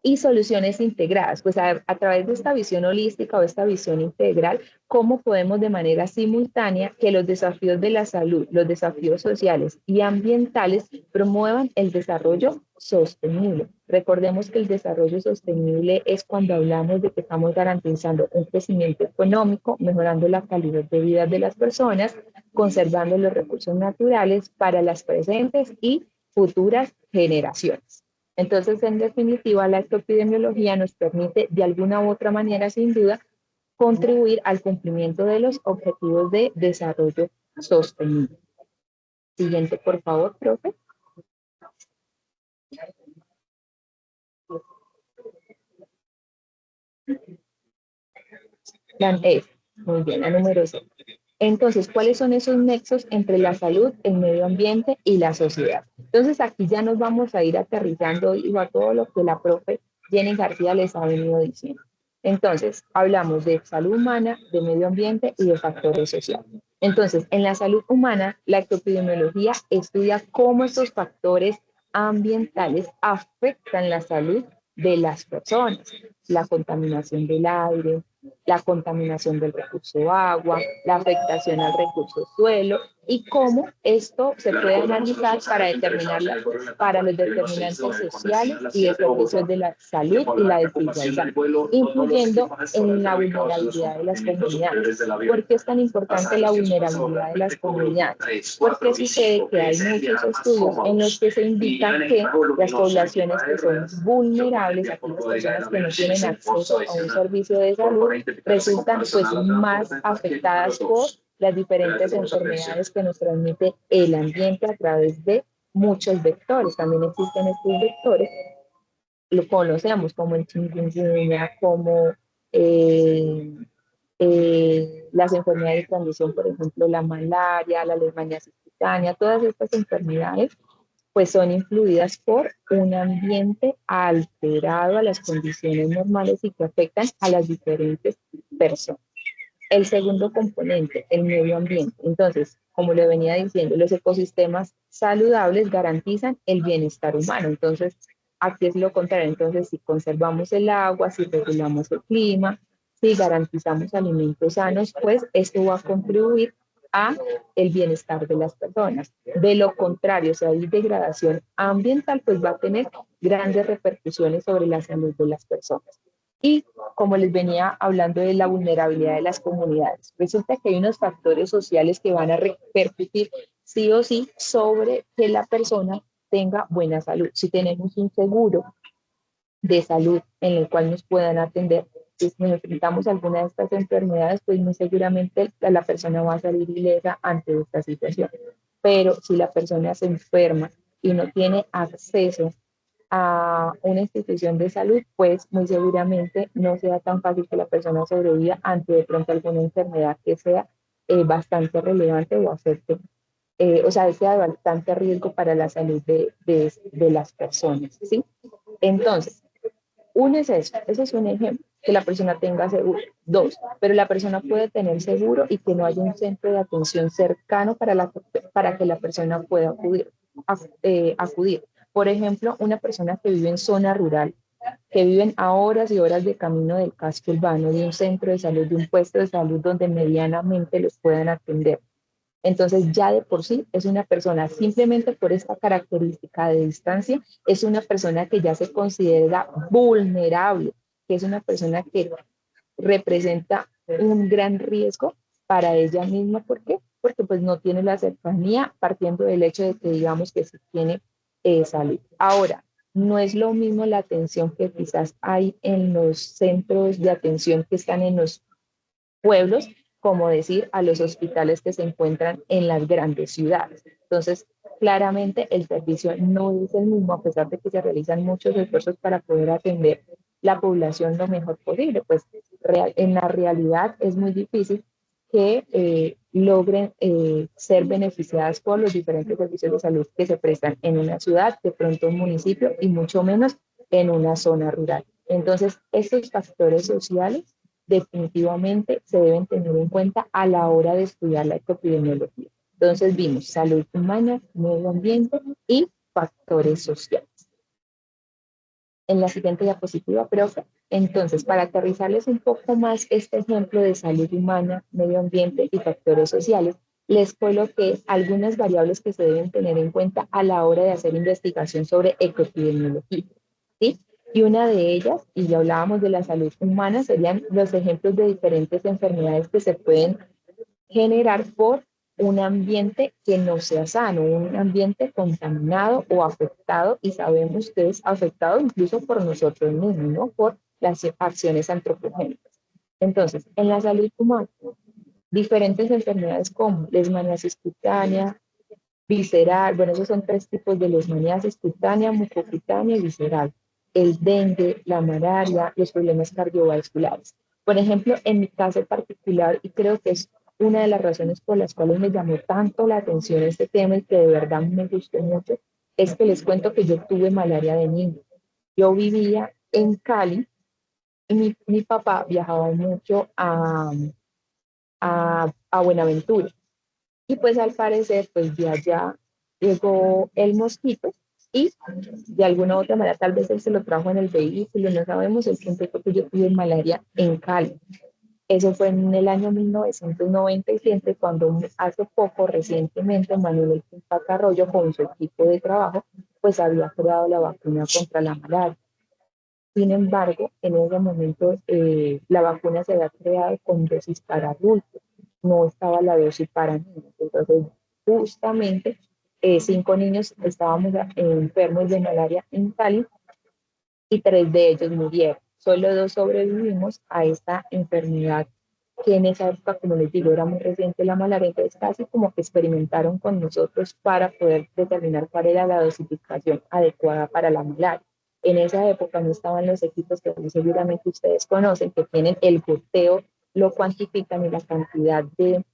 S4: Y soluciones integradas, pues a través de esta visión holística o esta visión integral, cómo podemos de manera simultánea que los desafíos de la salud, los desafíos sociales y ambientales promuevan el desarrollo sostenible. Recordemos que el desarrollo sostenible es cuando hablamos de que estamos garantizando un crecimiento económico, mejorando la calidad de vida de las personas, conservando los recursos naturales para las presentes y futuras generaciones. Entonces, en definitiva, la epidemiología nos permite de alguna u otra manera, sin duda, contribuir al cumplimiento de los objetivos de desarrollo sostenible. Siguiente, por favor, profe. Plan F. Muy bien, la número 6. Entonces, ¿cuáles son esos nexos entre la salud, el medio ambiente y la sociedad? Entonces, aquí ya nos vamos a ir aterrizando a todo lo que la profe Jenny García les ha venido diciendo. Entonces, hablamos de salud humana, de medio ambiente y de factores sociales. Entonces, en la salud humana, la epidemiología estudia cómo estos factores ambientales afectan la salud de las personas, la contaminación del aire, la contaminación del recurso agua, la afectación al recurso suelo y cómo esto se puede analizar para los determinantes sociales y de servicios de la salud y la desigualdad, incluyendo en la vulnerabilidad de las comunidades. ¿Por qué es tan importante la vulnerabilidad de las comunidades? Porque sucede que hay muchos estudios en los que se indica que las poblaciones que son vulnerables, aquellas personas que no tienen acceso a un servicio de salud, resultan pues más afectadas por las diferentes enfermedades que nos transmite el ambiente a través de muchos vectores. También existen estos vectores, lo conocemos como el chikungunya, como las enfermedades de transmisión, por ejemplo, la malaria, la leishmaniasis cutánea, todas estas enfermedades pues son influidas por un ambiente alterado a las condiciones normales y que afectan a las diferentes personas. El segundo componente, el medio ambiente. Entonces, como le venía diciendo, los ecosistemas saludables garantizan el bienestar humano. Entonces, aquí es lo contrario. Entonces, si conservamos el agua, si regulamos el clima, si garantizamos alimentos sanos, pues esto va a contribuir a el bienestar de las personas. De lo contrario, si hay degradación ambiental, pues va a tener grandes repercusiones sobre la salud de las personas. Y como les venía hablando de la vulnerabilidad de las comunidades, resulta que hay unos factores sociales que van a repercutir sí o sí sobre que la persona tenga buena salud. Si tenemos un seguro de salud en el cual nos puedan atender, si nos enfrentamos a alguna de estas enfermedades, pues muy seguramente la persona va a salir ilesa ante esta situación. Pero si la persona se enferma y no tiene acceso a una institución de salud, pues muy seguramente no sea tan fácil que la persona sobreviva ante de pronto alguna enfermedad que sea bastante relevante o afecte, o sea, sea de bastante riesgo para la salud de las personas, ¿sí? Entonces, uno es eso, ese es un ejemplo, que la persona tenga seguro. Dos, pero la persona puede tener seguro y que no haya un centro de atención cercano para que la persona pueda acudir. Por ejemplo, una persona que vive en zona rural, que viven a horas y horas de camino del casco urbano, de un centro de salud, de un puesto de salud donde medianamente los puedan atender. Entonces ya de por sí es una persona, simplemente por esta característica de distancia, es una persona que ya se considera vulnerable, que es una persona que representa un gran riesgo para ella misma. ¿Por qué? Porque pues no tiene la cercanía, partiendo del hecho de que digamos que sí tiene salud. Ahora, no es lo mismo la atención que quizás hay en los centros de atención que están en los pueblos, como decir, a los hospitales que se encuentran en las grandes ciudades. Entonces, claramente el servicio no es el mismo, a pesar de que se realizan muchos esfuerzos para poder atender la población lo mejor posible. Pues en la realidad es muy difícil que logren ser beneficiadas por los diferentes servicios de salud que se prestan en una ciudad, de pronto un municipio y mucho menos en una zona rural. Entonces, estos factores sociales definitivamente se deben tener en cuenta a la hora de estudiar la epidemiología. Entonces vimos salud humana, medio ambiente y factores sociales. En la siguiente diapositiva, profe. Entonces, para aterrizarles un poco más este ejemplo de salud humana, medio ambiente y factores sociales, les coloqué algunas variables que se deben tener en cuenta a la hora de hacer investigación sobre epidemiología. ¿sí? Y una de ellas, y ya hablábamos de la salud humana, serían los ejemplos de diferentes enfermedades que se pueden generar por un ambiente que no sea sano, un ambiente contaminado o afectado, y sabemos que es afectado incluso por nosotros mismos, ¿no? Por las acciones antropogénicas. Entonces, en la salud humana, diferentes enfermedades como lesmaniasis cutánea, visceral, bueno, esos son tres tipos de lesmaniasis: cutánea, mucocutánea y visceral. El dengue, la malaria, los problemas cardiovasculares. Por ejemplo, en mi caso particular, y creo que es una de las razones por las cuales me llamó tanto la atención este tema y que de verdad me gustó mucho, es que les cuento que yo tuve malaria de niño. Yo vivía en Cali y mi papá viajaba mucho a Buenaventura. Y pues al parecer, pues de allá llegó el mosquito y de alguna u otra manera, tal vez él se lo trajo en el vehículo, no sabemos. El punto fue que yo tuve malaria en Cali. Eso fue en el año 1997, cuando hace poco, recientemente, Manuel Pacarroyo, con su equipo de trabajo, pues había creado la vacuna contra la malaria. Sin embargo, en ese momento la vacuna se había creado con dosis para adultos, no estaba la dosis para niños. Entonces, justamente, 5 niños estábamos enfermos de malaria en Cali y 3 de ellos murieron. Solo 2 sobrevivimos a esta enfermedad, que en esa época, como les digo, era muy reciente la malaria. Entonces casi como que experimentaron con nosotros para poder determinar cuál era la dosificación adecuada para la malaria. En esa época no estaban los equipos que seguramente ustedes conocen, que tienen el goteo, lo cuantifican, y la cantidad de,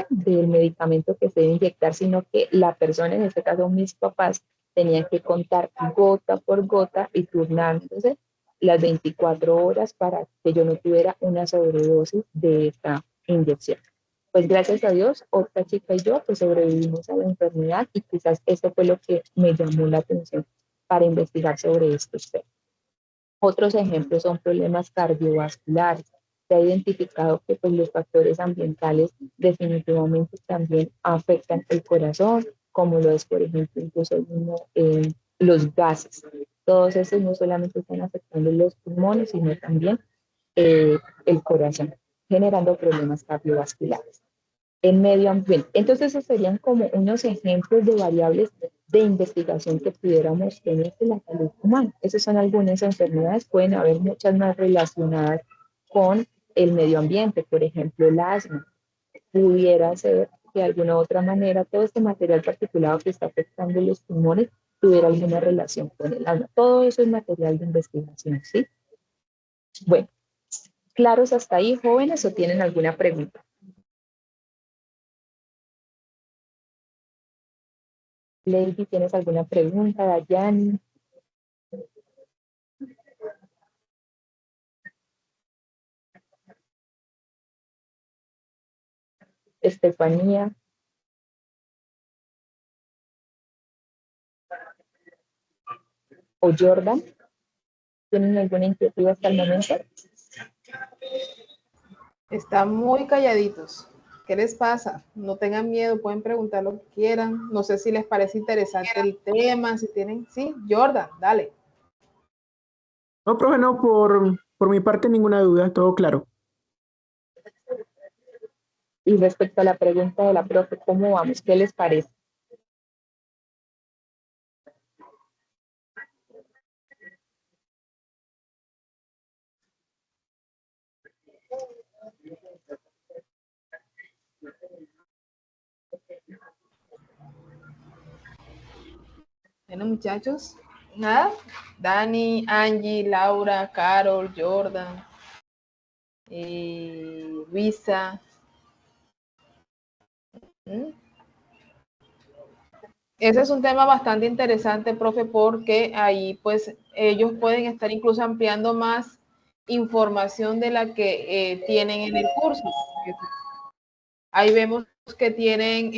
S4: del medicamento que se debe inyectar, sino que la persona, en este caso mis papás, tenían que contar gota por gota y turnándose las 24 horas para que yo no tuviera una sobredosis de esta inyección. Pues gracias a Dios, otra chica y yo pues sobrevivimos a la enfermedad, y quizás esto fue lo que me llamó la atención para investigar sobre estos temas. Otros ejemplos son problemas cardiovasculares. Se ha identificado que pues, los factores ambientales definitivamente también afectan el corazón, como lo es, por ejemplo, incluso los gases. Todos estos no solamente están afectando los pulmones, sino también el corazón, generando problemas cardiovasculares. En medio ambiente. Entonces, esos serían como unos ejemplos de variables de investigación que pudiéramos tener de la salud humana. Esas son algunas enfermedades, pueden haber muchas más relacionadas con el medio ambiente, por ejemplo, el asma. Pudiera ser que de alguna u otra manera todo este material particulado que está afectando los pulmones tuviera alguna relación con el asma. Todo eso es material de investigación, ¿sí? Bueno, ¿claros hasta ahí, jóvenes, o tienen alguna pregunta? Lady, ¿tienes alguna pregunta? Dayani. Estefanía. O Jordan. ¿Tienen alguna inquietud hasta el momento?
S1: Están muy calladitos. ¿Qué les pasa? No tengan miedo, pueden preguntar lo que quieran. No sé si les parece interesante el tema, si tienen... Sí, Jordan, dale.
S7: No, profe, no, por mi parte ninguna duda, todo claro.
S4: Y respecto a la pregunta de la profe, ¿cómo vamos? ¿Qué les parece?
S1: Bueno, muchachos, nada. Dani, Angie, Laura, Carol, Jordan, Luisa. ¿Mm? Ese es un tema bastante interesante, profe, porque ahí pues ellos pueden estar incluso ampliando más información de la que tienen en el curso. Ahí vemos que tienen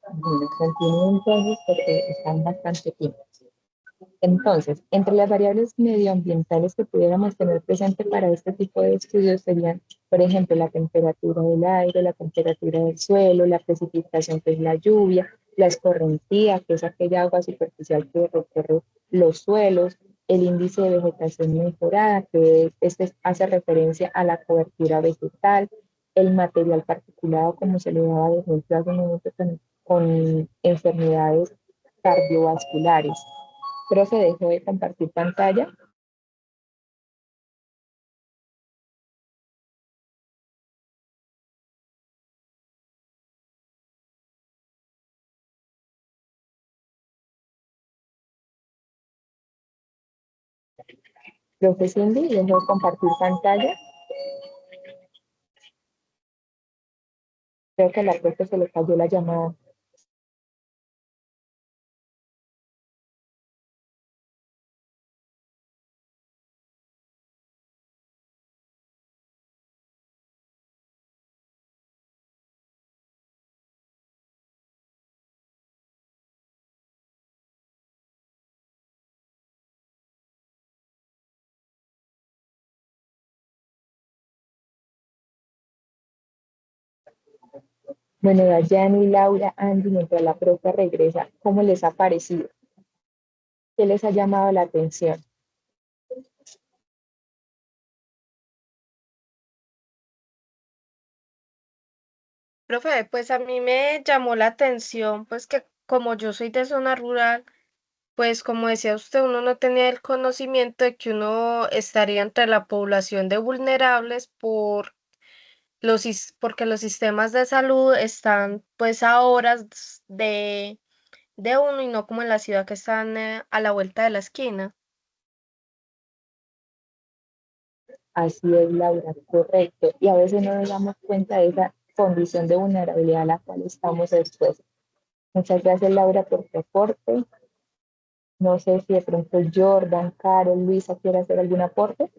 S4: Bueno, continúo entonces porque están bastante tiempo. Entonces, entre las variables medioambientales que pudiéramos tener presente para este tipo de estudios serían, por ejemplo, la temperatura del aire, la temperatura del suelo, la precipitación, que es la lluvia, la escorrentía, que es aquella agua superficial que recorre los suelos, el índice de vegetación mejorada, que este hace referencia a la cobertura vegetal, el material particulado, como se le daba de ejemplo hace un momento con enfermedades cardiovasculares. Profe, dejó de compartir pantalla. Profe Cindy, dejó de compartir pantalla. Creo que a la profe se le cayó la llamada. Bueno, Dayani, Laura, Andy, mientras la profe regresa, ¿cómo les ha parecido? ¿Qué les ha llamado la atención?
S2: Profe, pues a mí me llamó la atención, pues que como yo soy de zona rural, pues como decía usted, uno no tenía el conocimiento de que uno estaría entre la población de vulnerables porque los sistemas de salud están pues a horas de uno y no como en la ciudad que están a la vuelta de la esquina.
S4: Así es, Laura, correcto. Y a veces no nos damos cuenta de esa condición de vulnerabilidad a la cual estamos expuestos. Muchas gracias, Laura, por tu aporte. No sé si de pronto Jordan, Carol, Luisa quiere hacer algún aporte.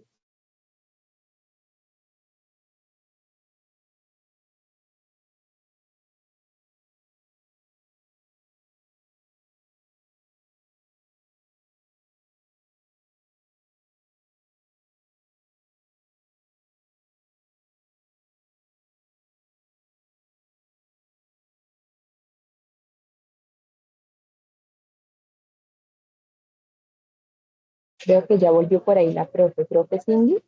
S4: Creo que ya volvió por ahí la profe. Profe Cindy.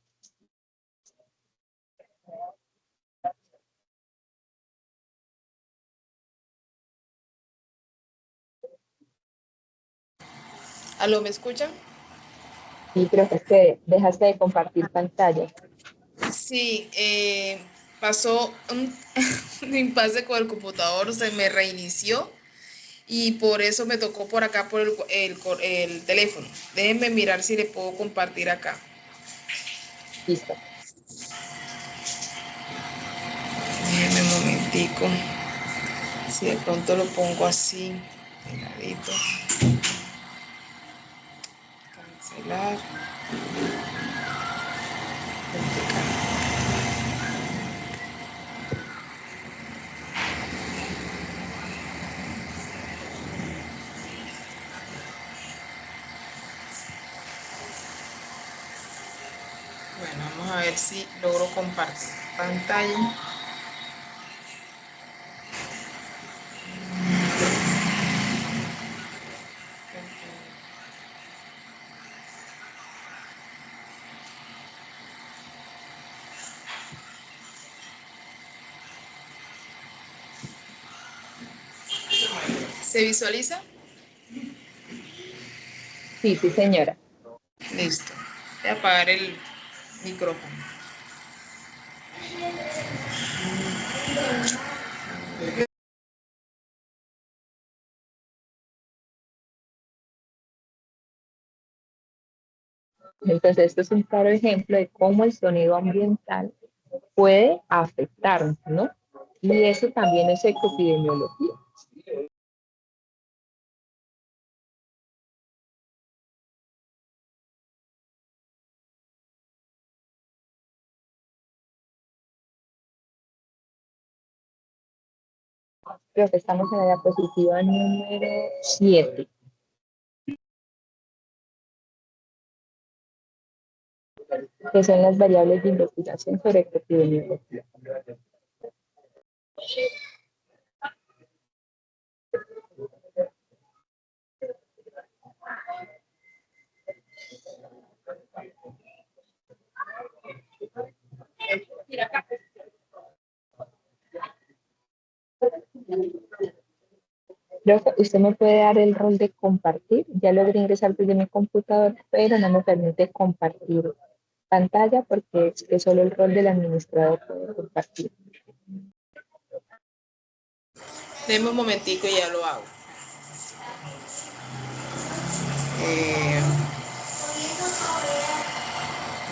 S1: ¿Aló, me escuchan?
S4: Sí, profe, es que dejaste de compartir pantalla.
S1: Sí, pasó un impasse con el computador, se me reinició y por eso me tocó por acá por el teléfono. Déjenme mirar si le puedo compartir acá.
S4: Listo.
S1: Déjenme un momentico. Si de pronto lo pongo así, pegadito. Cancelar. Duplicar. Bueno, vamos a ver si logro compartir pantalla. ¿Se visualiza?
S4: Sí, sí, señora.
S1: Listo. Voy a apagar el micrófono.
S4: Entonces, esto es un claro ejemplo de cómo el sonido ambiental puede afectarnos, ¿no? Y eso también es ecopidemiología. Creo que estamos en la diapositiva número 7. Que son las variables de investigación sobre epidemiología. Profe, usted me puede dar el rol de compartir. Ya logré ingresar desde mi computador, pero no me permite compartir pantalla porque es que solo el rol del administrador puede compartir.
S1: Deme un momentico y ya lo hago.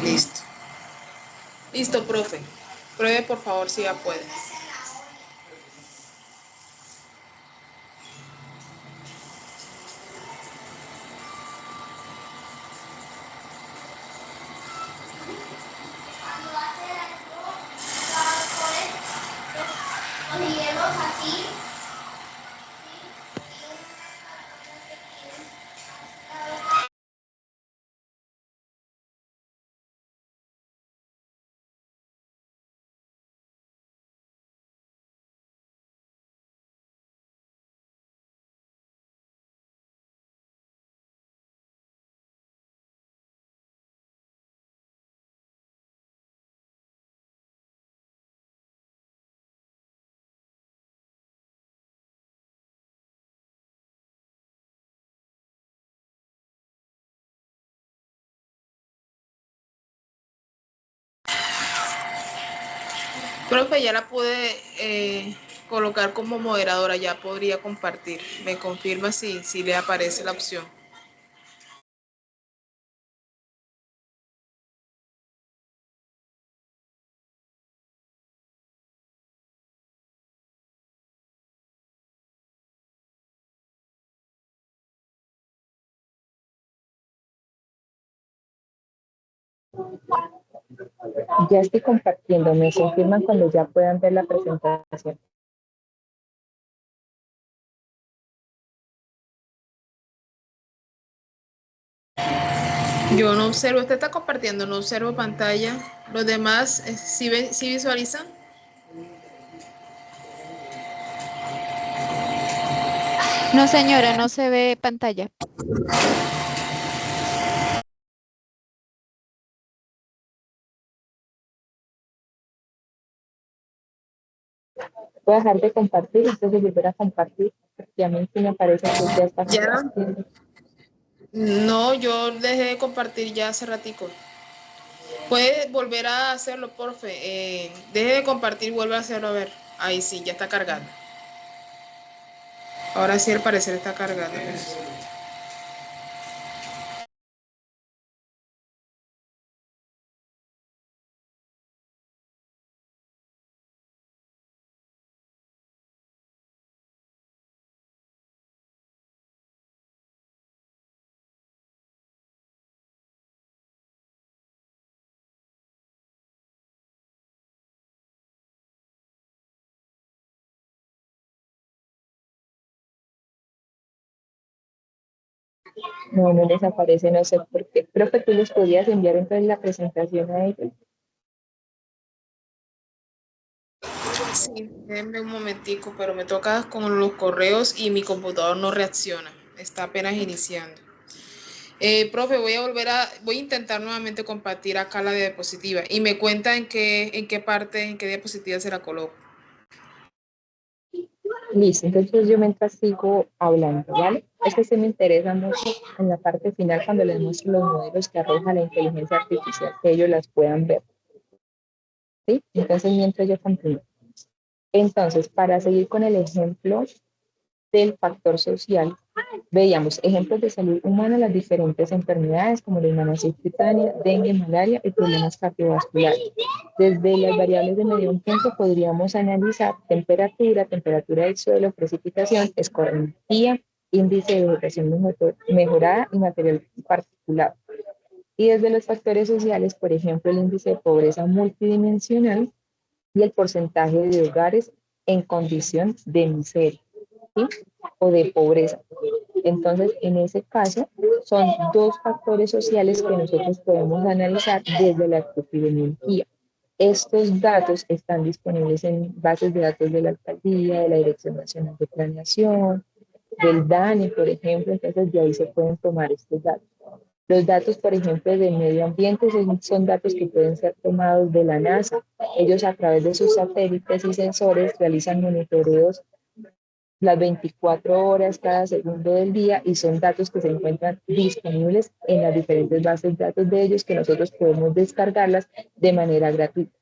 S1: Listo. Listo, profe. Pruebe, por favor, si ya puede. Profe, ya la pude colocar como moderadora, ya podría compartir. Me confirma si le aparece la opción.
S4: Ya estoy compartiendo. Me confirman cuando ya puedan ver la presentación.
S1: Yo no observo, usted está compartiendo, no observo pantalla. Los demás, ¿sí visualizan?
S5: No, señora, no se ve pantalla.
S4: Voy a dejar de compartir, entonces volver a compartir, porque a mí sí me parece que ya está
S1: Ya.
S4: compartiendo.
S1: No, yo dejé de compartir ya hace ratico. Puede volver a hacerlo, porfe. Deje de compartir, vuelve a hacerlo a ver. Ahí sí, ya está cargando. Ahora sí, al parecer está cargando.
S4: No, no les aparece, no sé por qué. Profe, tú les podías enviar entonces la presentación a ellos.
S1: Sí, déjenme un momentico, pero me toca con los correos y mi computador no reacciona. Está apenas iniciando. Profe, voy a intentar nuevamente compartir acá la diapositiva y me cuenta en qué parte, en qué diapositiva se la coloco.
S4: Listo, entonces yo mientras sigo hablando, ¿vale? Es que se me interesa mucho en la parte final cuando les muestro los modelos que arroja la inteligencia artificial, que ellos las puedan ver, ¿sí? Entonces mientras yo continúo. Entonces, para seguir con el ejemplo del factor social, veíamos ejemplos de salud humana, las diferentes enfermedades como la inmunodeficiencia cutánea, dengue, malaria y problemas cardiovasculares. Desde las variables de medio ambiente podríamos analizar temperatura, temperatura del suelo, precipitación, escorrentía, índice de vegetación mejorada y material particulado. Y desde los factores sociales, por ejemplo, el índice de pobreza multidimensional y el porcentaje de hogares en condición de miseria, ¿sí? O de pobreza. Entonces, en ese caso, son dos factores sociales que nosotros podemos analizar desde la epidemiología. Estos datos están disponibles en bases de datos de la alcaldía, de la Dirección Nacional de Planeación, del DANE, por ejemplo, entonces de ahí se pueden tomar estos datos. Los datos, por ejemplo, del medio ambiente son datos que pueden ser tomados de la NASA. Ellos a través de sus satélites y sensores realizan monitoreos las 24 horas cada segundo del día y son datos que se encuentran disponibles en las diferentes bases de datos de ellos que nosotros podemos descargarlas de manera gratuita.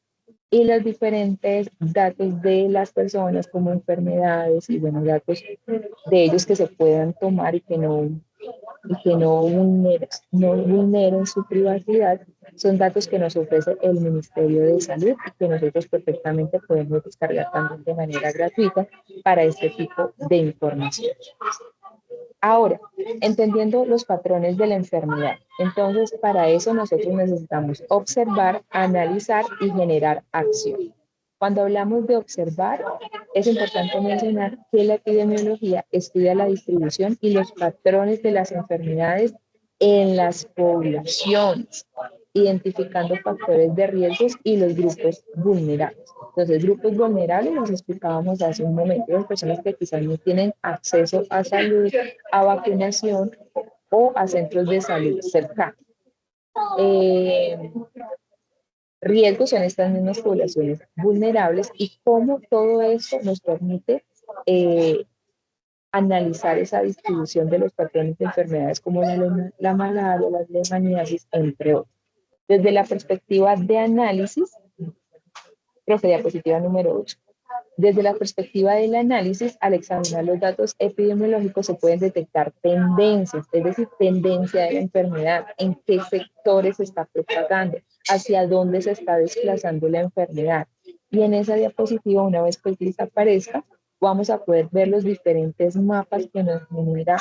S4: Y los diferentes datos de las personas como enfermedades y bueno, datos de ellos que se puedan tomar y que no vulneren su privacidad, son datos que nos ofrece el Ministerio de Salud y que nosotros perfectamente podemos descargar también de manera gratuita para este tipo de información. Ahora, entendiendo los patrones de la enfermedad, entonces para eso nosotros necesitamos observar, analizar y generar acción. Cuando hablamos de observar, es importante mencionar que la epidemiología estudia la distribución y los patrones de las enfermedades en las poblaciones, identificando factores de riesgos y los grupos vulnerables. Entonces, grupos vulnerables los explicábamos hace un momento, las personas que quizás no tienen acceso a salud, a vacunación o a centros de salud cercanos. Riesgos son estas mismas poblaciones vulnerables y cómo todo esto nos permite analizar esa distribución de los patrones de enfermedades como la malaria, la leishmaniasis, entre otros. Desde la perspectiva de análisis, profe, diapositiva número 8. Desde la perspectiva del análisis, al examinar los datos epidemiológicos se pueden detectar tendencias, es decir, tendencia de la enfermedad, en qué sectores se está propagando, hacia dónde se está desplazando la enfermedad. Y en esa diapositiva, una vez que les aparezca, vamos a poder ver los diferentes mapas que nos genera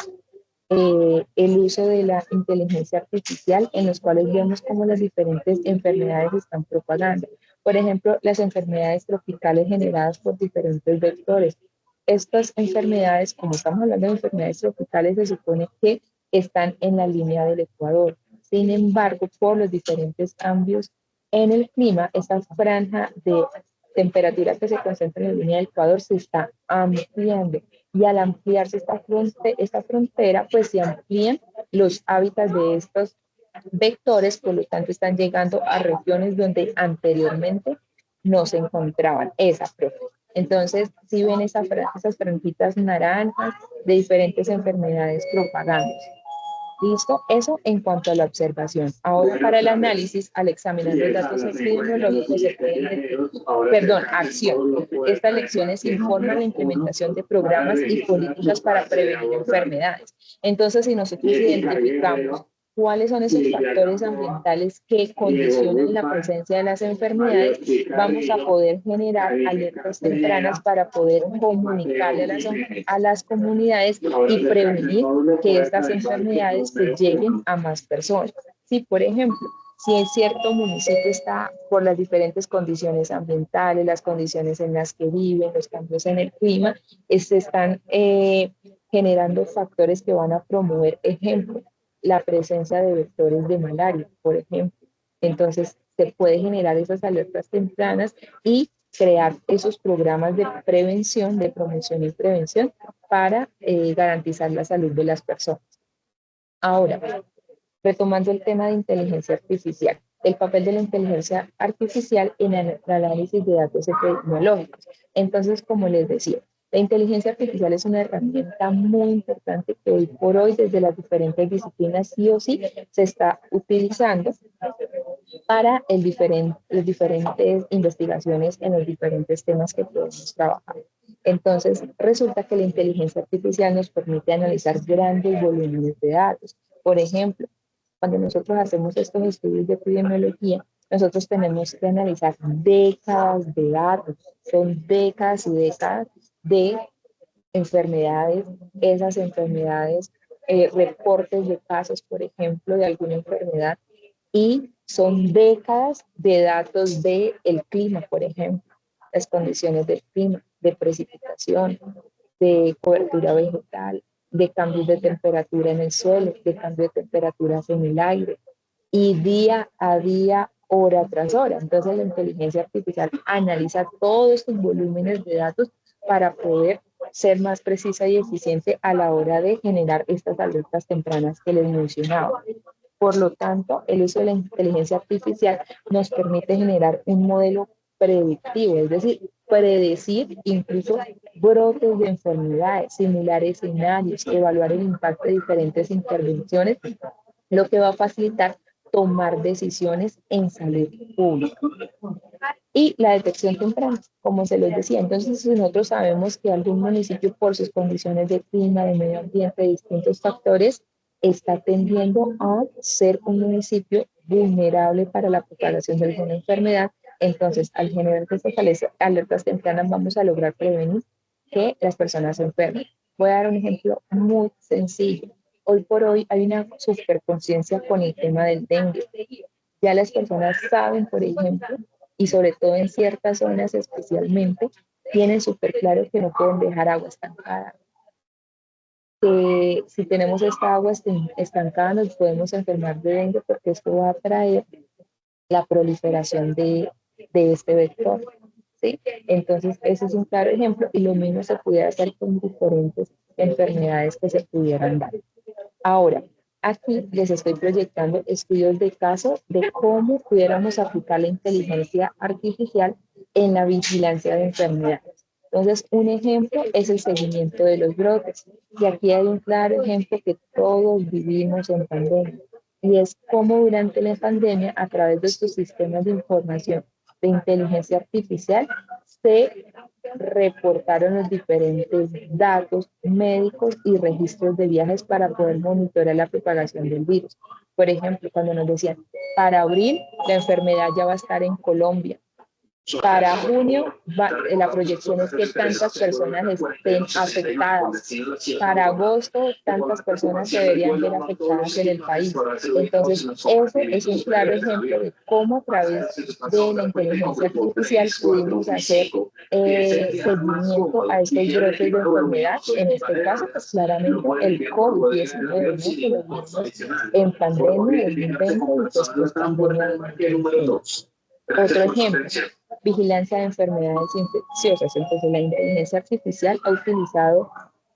S4: el uso de la inteligencia artificial, en los cuales vemos cómo las diferentes enfermedades están propagando. Por ejemplo, las enfermedades tropicales generadas por diferentes vectores. Estas enfermedades, como estamos hablando de enfermedades tropicales, se supone que están en la línea del Ecuador. Sin embargo, por los diferentes cambios en el clima, esta franja de temperatura que se concentra en la línea del Ecuador se está ampliando. Y al ampliarse esta frontera, pues se amplían los hábitats de estos vectores, por lo tanto están llegando a regiones donde anteriormente no se encontraban. Profe. Entonces, si ven esas franjitas naranjas de diferentes enfermedades propagándose. ¿Listo? Eso en cuanto a la observación. Ahora para el análisis, al examinar los datos epidemiológicos, acción. Estas lecciones informan la implementación de programas y políticas para prevenir enfermedades. Entonces, si nosotros identificamos cuáles son esos factores ambientales que condicionan la presencia de las enfermedades, vamos a poder generar alertas tempranas para poder comunicarle a las comunidades y prevenir que estas enfermedades pues, lleguen a más personas. Si, por ejemplo, si en cierto municipio está por las diferentes condiciones ambientales, las condiciones en las que viven, los cambios en el clima, se están generando factores que van a promover, ejemplo, la presencia de vectores de malaria, por ejemplo. Entonces, se puede generar esas alertas tempranas y crear esos programas de prevención, de promoción y prevención para garantizar la salud de las personas. Ahora, retomando el tema de inteligencia artificial, el papel de la inteligencia artificial en el análisis de datos epidemiológicos. Entonces, como les decía, la inteligencia artificial es una herramienta muy importante que hoy por hoy desde las diferentes disciplinas sí o sí se está utilizando para las diferentes investigaciones en los diferentes temas que podemos trabajar. Entonces, resulta que la inteligencia artificial nos permite analizar grandes volúmenes de datos. Por ejemplo, cuando nosotros hacemos estos estudios de epidemiología, nosotros tenemos que analizar décadas de datos, son décadas y décadas de enfermedades, esas enfermedades, reportes de casos, por ejemplo, de alguna enfermedad, y son décadas de datos del clima, por ejemplo, las condiciones del clima. de precipitación, de cobertura vegetal, de cambios de temperatura en el suelo, de cambio de temperaturas en el aire, y día a día, hora tras hora. Entonces la inteligencia artificial analiza todos estos volúmenes de datos para poder ser más precisa y eficiente a la hora de generar estas alertas tempranas que les mencionaba. Por lo tanto, el uso de la inteligencia artificial nos permite generar un modelo predictivo, es decir, predecir incluso brotes de enfermedades, simular escenarios, evaluar el impacto de diferentes intervenciones, lo que va a facilitar tomar decisiones en salud pública. Y la detección temprana, como se les decía. Entonces, nosotros sabemos que algún municipio, por sus condiciones de clima, de medio ambiente, de distintos factores, está tendiendo a ser un municipio vulnerable para la propagación de alguna enfermedad. Entonces, al generar estas alertas tempranas, vamos a lograr prevenir que las personas se enfermen. Voy a dar un ejemplo muy sencillo. Hoy por hoy hay una superconciencia con el tema del dengue. Ya las personas saben, por ejemplo, y sobre todo en ciertas zonas especialmente, tienen súper claro que no pueden dejar agua estancada. Que si tenemos esta agua estancada nos podemos enfermar de dengue porque esto va a traer la proliferación de este vector. ¿Sí? Entonces, ese es un claro ejemplo y lo mismo se pudiera hacer con diferentes enfermedades que se pudieran dar. Ahora, aquí les estoy proyectando estudios de caso de cómo pudiéramos aplicar la inteligencia artificial en la vigilancia de enfermedades. Entonces, un ejemplo es el seguimiento de los brotes. Y aquí hay un claro ejemplo que todos vivimos en pandemia. Y es cómo durante la pandemia, a través de estos sistemas de información de inteligencia artificial, se reportaron los diferentes datos médicos y registros de viajes para poder monitorear la propagación del virus. Por ejemplo, cuando nos decían, para abril la enfermedad ya va a estar en Colombia. Para junio, la proyección es que tantas personas estén afectadas. Para agosto, tantas personas se deberían ver afectadas en el país. Entonces, eso es un claro ejemplo de cómo a través de la inteligencia artificial pudimos hacer seguimiento a estos brotes de enfermedad. En este caso, pues claramente el COVID-19, que lo vimos en pandemia del 2020 y después pandemia del 2021. Otro ejemplo, vigilancia de enfermedades infecciosas. Entonces, la inteligencia artificial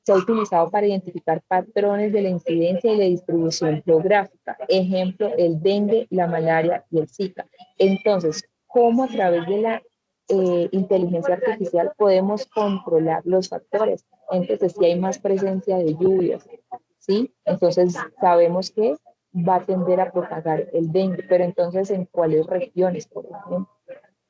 S4: se ha utilizado para identificar patrones de la incidencia y la distribución geográfica. Ejemplo, el dengue, la malaria y el Zika. Entonces, ¿cómo a través de la inteligencia artificial podemos controlar los factores? Entonces, si hay más presencia de lluvias, ¿sí? Entonces, sabemos que va a tender a propagar el dengue, pero entonces, ¿en cuáles regiones, por ejemplo?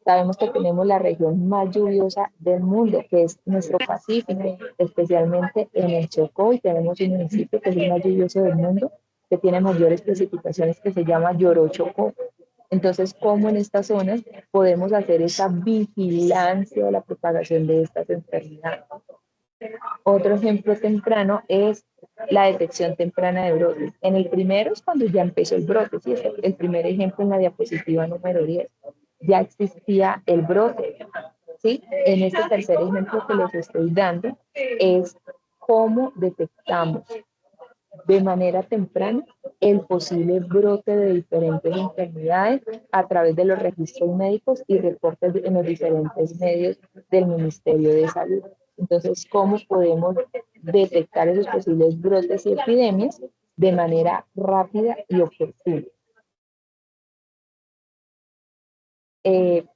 S4: Sabemos que tenemos la región más lluviosa del mundo, que es nuestro Pacífico, especialmente en el Chocó, y tenemos un municipio que es el más lluvioso del mundo, que tiene mayores precipitaciones, que se llama Yorochocó. Entonces, ¿cómo en estas zonas podemos hacer esa vigilancia de la propagación de estas enfermedades? Otro ejemplo temprano es la detección temprana de brotes. En el primero es cuando ya empezó el brote, ¿sí? El primer ejemplo en la diapositiva número 10. Ya existía el brote, ¿sí? En este tercer ejemplo que les estoy dando es cómo detectamos de manera temprana el posible brote de diferentes enfermedades a través de los registros médicos y reportes en los diferentes medios del Ministerio de Salud. Entonces, ¿cómo podemos detectar esos posibles brotes y epidemias de manera rápida y oportuna?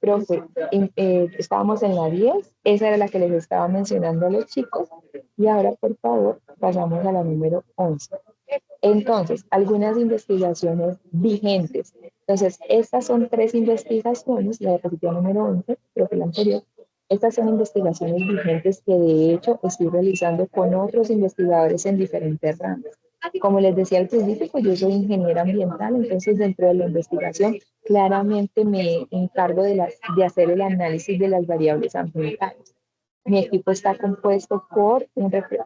S4: Profe, estábamos en la 10, esa era la que les estaba mencionando a los chicos, y ahora, por favor, pasamos a la número 11. Entonces, algunas investigaciones vigentes. Entonces, estas son 3 investigaciones, la diapositiva número 11, creo que la anterior. Estas son investigaciones vigentes que de hecho estoy realizando con otros investigadores en diferentes ramas. Como les decía al principio, pues yo soy ingeniera ambiental, entonces dentro de la investigación claramente me encargo de hacer el análisis de las variables ambientales. Mi equipo está compuesto por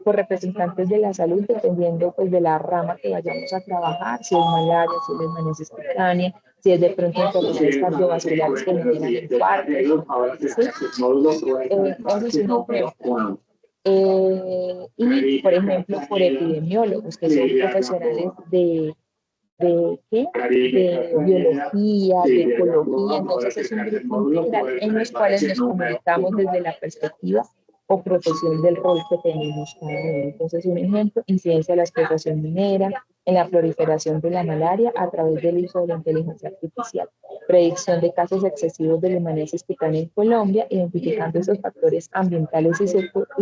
S4: representantes de la salud, dependiendo pues, de la rama que vayamos a trabajar, si es malaria, si es leishmaniasis cutánea, si es de pronto enfermedades cardiovasculares que generan infartos, ¿sí? Ese es un ejemplo. Y, por ejemplo, por epidemiólogos, que son profesionales ¿qué? De biología, de ecología. Entonces es un grupo integral en los cuales nos comunicamos desde la perspectiva o profesión del rol que tenemos cada uno. Entonces, un ejemplo, incidencia de la explotación minera, en la proliferación de la malaria a través del uso de la inteligencia artificial, predicción de casos excesivos de limanesis que en Colombia, identificando esos factores ambientales y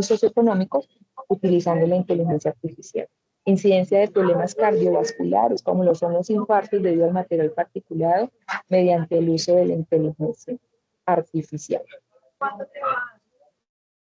S4: socioeconómicos utilizando la inteligencia artificial. Incidencia de problemas cardiovasculares, como lo son los infartos debido al material particulado mediante el uso de la inteligencia artificial.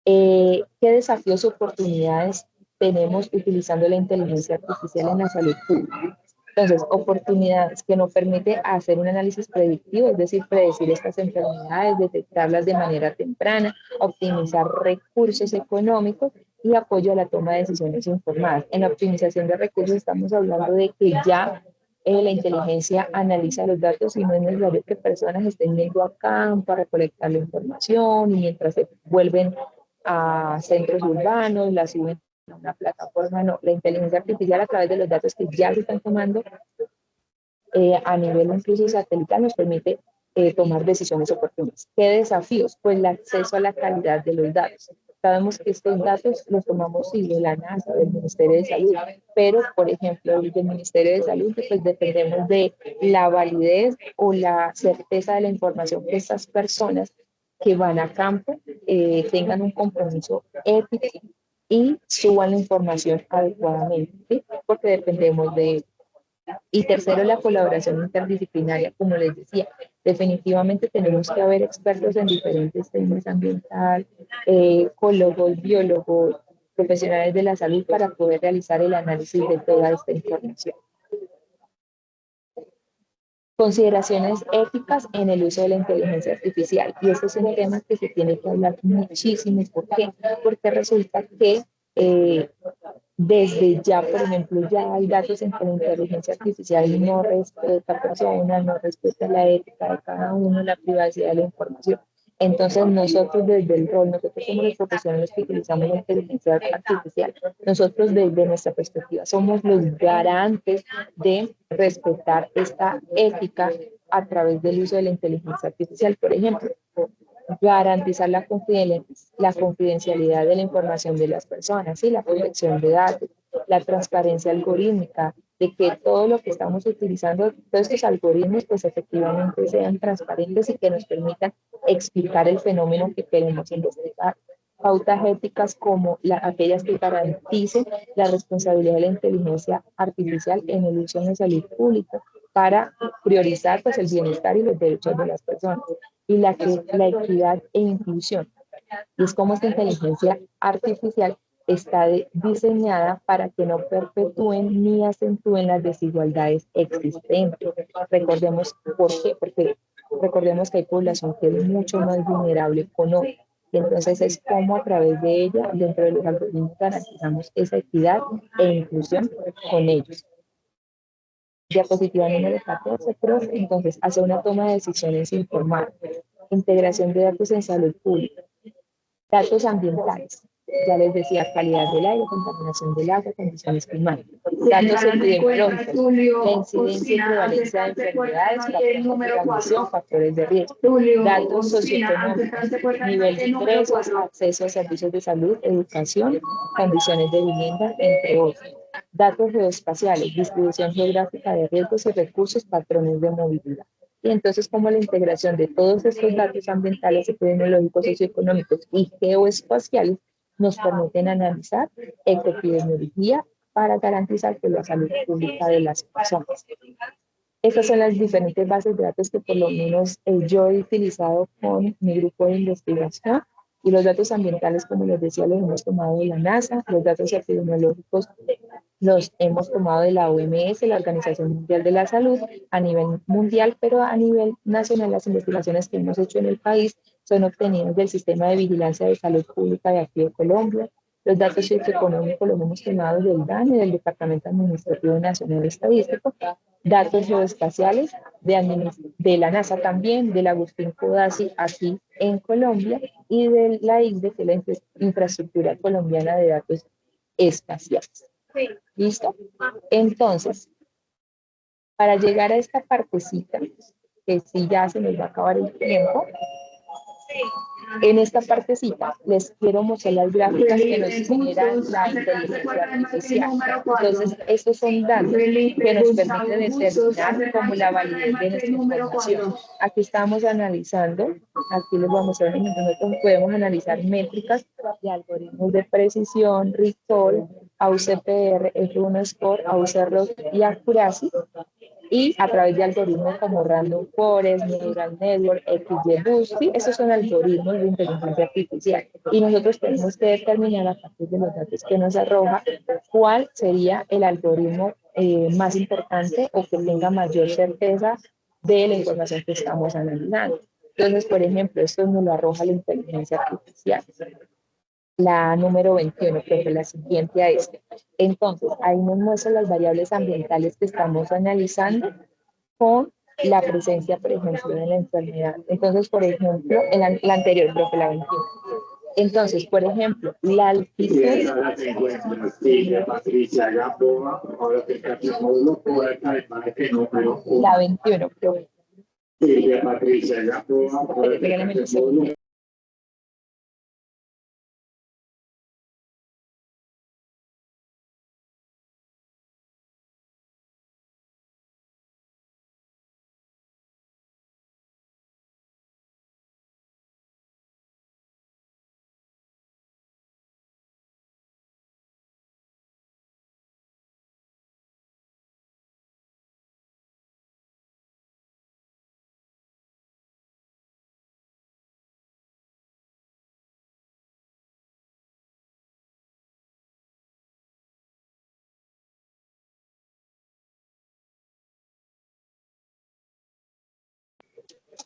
S4: ¿Qué desafíos o oportunidades tenemos utilizando la inteligencia artificial en la salud pública? Entonces, oportunidades que nos permite hacer un análisis predictivo, es decir, predecir estas enfermedades, detectarlas de manera temprana, optimizar recursos económicos y apoyo a la toma de decisiones informadas. En la optimización de recursos estamos hablando de que ya la inteligencia analiza los datos y no es necesario que personas estén yendo a campo a recolectar la información y mientras se vuelven a centros urbanos, la suben a una plataforma, no, la inteligencia artificial a través de los datos que ya se están tomando a nivel incluso satelital nos permite tomar decisiones oportunas. ¿Qué desafíos? Pues el acceso a la calidad de los datos. Sabemos que estos datos los tomamos sí, de la NASA, del Ministerio de Salud, pero, por ejemplo, del Ministerio de Salud, pues dependemos de la validez o la certeza de la información que estas personas que van a campo tengan un compromiso ético y suban la información adecuadamente, ¿sí? Porque dependemos de. Y tercero, la colaboración interdisciplinaria, como les decía, definitivamente tenemos que haber expertos en diferentes temas ambiental, ecólogos, biólogos, profesionales de la salud para poder realizar el análisis de toda esta información. Consideraciones éticas en el uso de la inteligencia artificial. Y este es un tema que se tiene que hablar muchísimo. ¿Por qué? Porque resulta que desde ya, por ejemplo, ya hay datos en que la inteligencia artificial no respeta a personas, no respeta la ética de cada uno, la privacidad de la información. Entonces, nosotros desde el rol, nosotros somos los profesionales que utilizamos la inteligencia artificial, nosotros desde nuestra perspectiva somos los garantes de respetar esta ética a través del uso de la inteligencia artificial. Por ejemplo, garantizar la confidencialidad de la información de las personas, ¿sí? La protección de datos, la transparencia algorítmica, de que todo lo que estamos utilizando, todos estos algoritmos, pues efectivamente sean transparentes y que nos permitan explicar el fenómeno que queremos investigar. Pautas éticas como aquellas que garanticen la responsabilidad de la inteligencia artificial en el uso de la salud pública para priorizar pues, el bienestar y los derechos de las personas. Y la equidad e inclusión. Y es como esta inteligencia artificial está diseñada para que no perpetúen ni acentúen las desigualdades existentes. Recordemos por qué, porque recordemos que hay población que es mucho más vulnerable con otra. Y entonces es como a través de ella, dentro de los algoritmos, garantizamos esa equidad e inclusión con ellos. Diapositiva número 14, profe. Entonces, hace una toma de decisiones informada. Integración de datos en salud pública. Datos ambientales. Ya les decía, calidad del aire, contaminación del agua, condiciones climáticas. Datos epidemiológicos. La incidencia y prevalencia de enfermedades, transmisión, factores de riesgo. Datos socioeconómicos. Nivel de ingresos, acceso a servicios de salud, educación, condiciones de vivienda, entre otros. Datos geoespaciales, distribución geográfica de riesgos y recursos, patrones de movilidad. Y entonces, como la integración de todos estos datos ambientales, epidemiológicos, socioeconómicos y geoespaciales nos permiten analizar epidemiología para garantizar que la salud pública de las personas. Estas son las diferentes bases de datos que por lo menos yo he utilizado con mi grupo de investigación. Y los datos ambientales, como les decía, los hemos tomado de la NASA, los datos epidemiológicos los hemos tomado de la OMS, la Organización Mundial de la Salud, a nivel mundial, pero a nivel nacional las investigaciones que hemos hecho en el país son obtenidas del Sistema de Vigilancia de Salud Pública de aquí de Colombia. Los datos socioeconómicos los hemos tomado del DANE, del Departamento Administrativo Nacional Estadístico. Datos geoespaciales de la NASA también, del Agustín Codazzi aquí en Colombia y de la ICDE, que es la Infraestructura Colombiana de Datos Espaciales. ¿Listo? Entonces, para llegar a esta partecita, que sí ya se nos va a acabar el tiempo, en esta partecita les quiero mostrar las gráficas que nos generan la inteligencia artificial. Entonces, estos son datos que nos permiten determinar como la validez de nuestra información. Aquí estamos analizando, aquí les voy a mostrar un ejemplo, nosotros podemos analizar métricas de algoritmos de precisión, RISOL, AUCPR, F1 Score, AUCROS y Accuracy, y a través de algoritmos como Random Forest, Neural Network, XGBoost, ¿sí? Esos son algoritmos de inteligencia artificial. Y nosotros tenemos que determinar a partir de los datos que nos arroja cuál sería el algoritmo más importante o que tenga mayor certeza de la información que estamos analizando. Entonces, por ejemplo, esto nos lo arroja la inteligencia artificial. La número 21, que es la siguiente a esta. Entonces, ahí nos muestra las variables ambientales que estamos analizando con la presencia, por ejemplo, de la enfermedad. Entonces, por ejemplo, la anterior, profe, la 21. Entonces, por ejemplo, la altitud. La 21, profe. Regálame un segundo.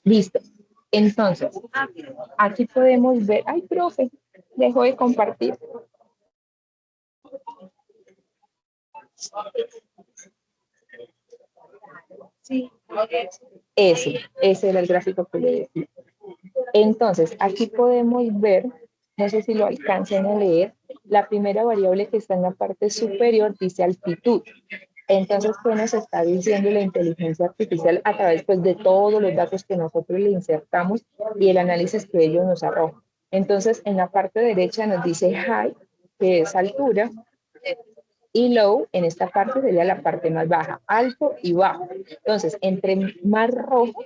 S4: Listo. Entonces, aquí podemos ver, ay, profe, dejo de compartir. Sí. Ese era el gráfico que le decía. Entonces, aquí podemos ver, no sé si lo alcancen a leer, la primera variable que está en la parte superior dice altitud. Entonces, ¿qué nos está diciendo la inteligencia artificial a través pues, de todos los datos que nosotros le insertamos y el análisis que ellos nos arrojan? Entonces, en la parte derecha nos dice high, que es altura, y low, en esta parte sería la parte más baja, alto y bajo. Entonces, entre más rojo,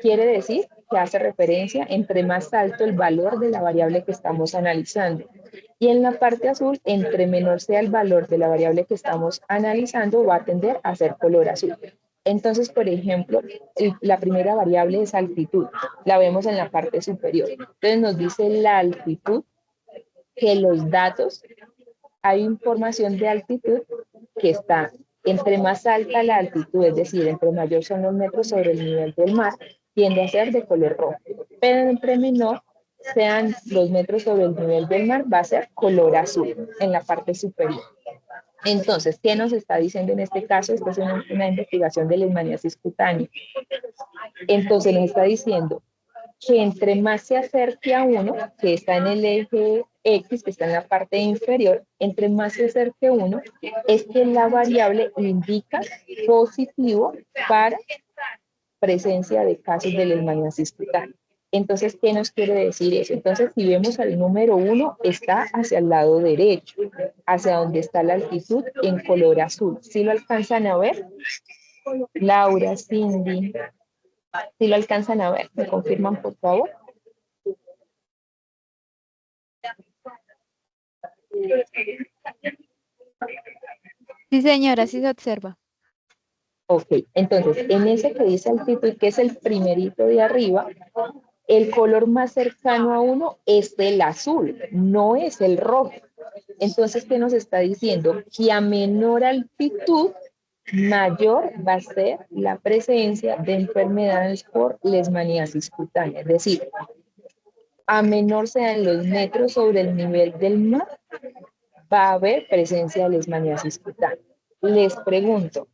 S4: quiere decir que hace referencia entre más alto el valor de la variable que estamos analizando. Y en la parte azul, entre menor sea el valor de la variable que estamos analizando, va a tender a ser color azul. Entonces, por ejemplo, la primera variable es altitud. La vemos en la parte superior. Entonces nos dice la altitud que los datos, hay información de altitud que está entre más alta la altitud, es decir, entre mayor son los metros sobre el nivel del mar, tiende a ser de color rojo. Pero entre menor sean los metros sobre el nivel del mar, va a ser color azul en la parte superior. Entonces, ¿qué nos está diciendo en este caso? Esta es una investigación de leishmaniasis cutánea. Entonces, nos está diciendo que entre más se acerque a uno, que está en el eje X, que está en la parte inferior, entre más se acerque a uno, es que la variable indica positivo para presencia de casos de leishmaniasis cutánea. Entonces, ¿qué nos quiere decir eso? Entonces, si vemos al número 1, está hacia el lado derecho, hacia donde está la altitud en color azul. ¿Sí lo alcanzan a ver? Laura, Cindy, ¿sí lo alcanzan a ver? ¿Me confirman, por favor?
S5: Sí, señora, sí se observa.
S4: Ok, entonces, en ese que dice altitud, que es el primerito de arriba, el color más cercano a uno es el azul, no es el rojo. Entonces, ¿qué nos está diciendo? Que a menor altitud, mayor va a ser la presencia de enfermedades por leishmaniasis cutánea. Es decir, a menor sean los metros sobre el nivel del mar, va a haber presencia de leishmaniasis cutánea. Les pregunto,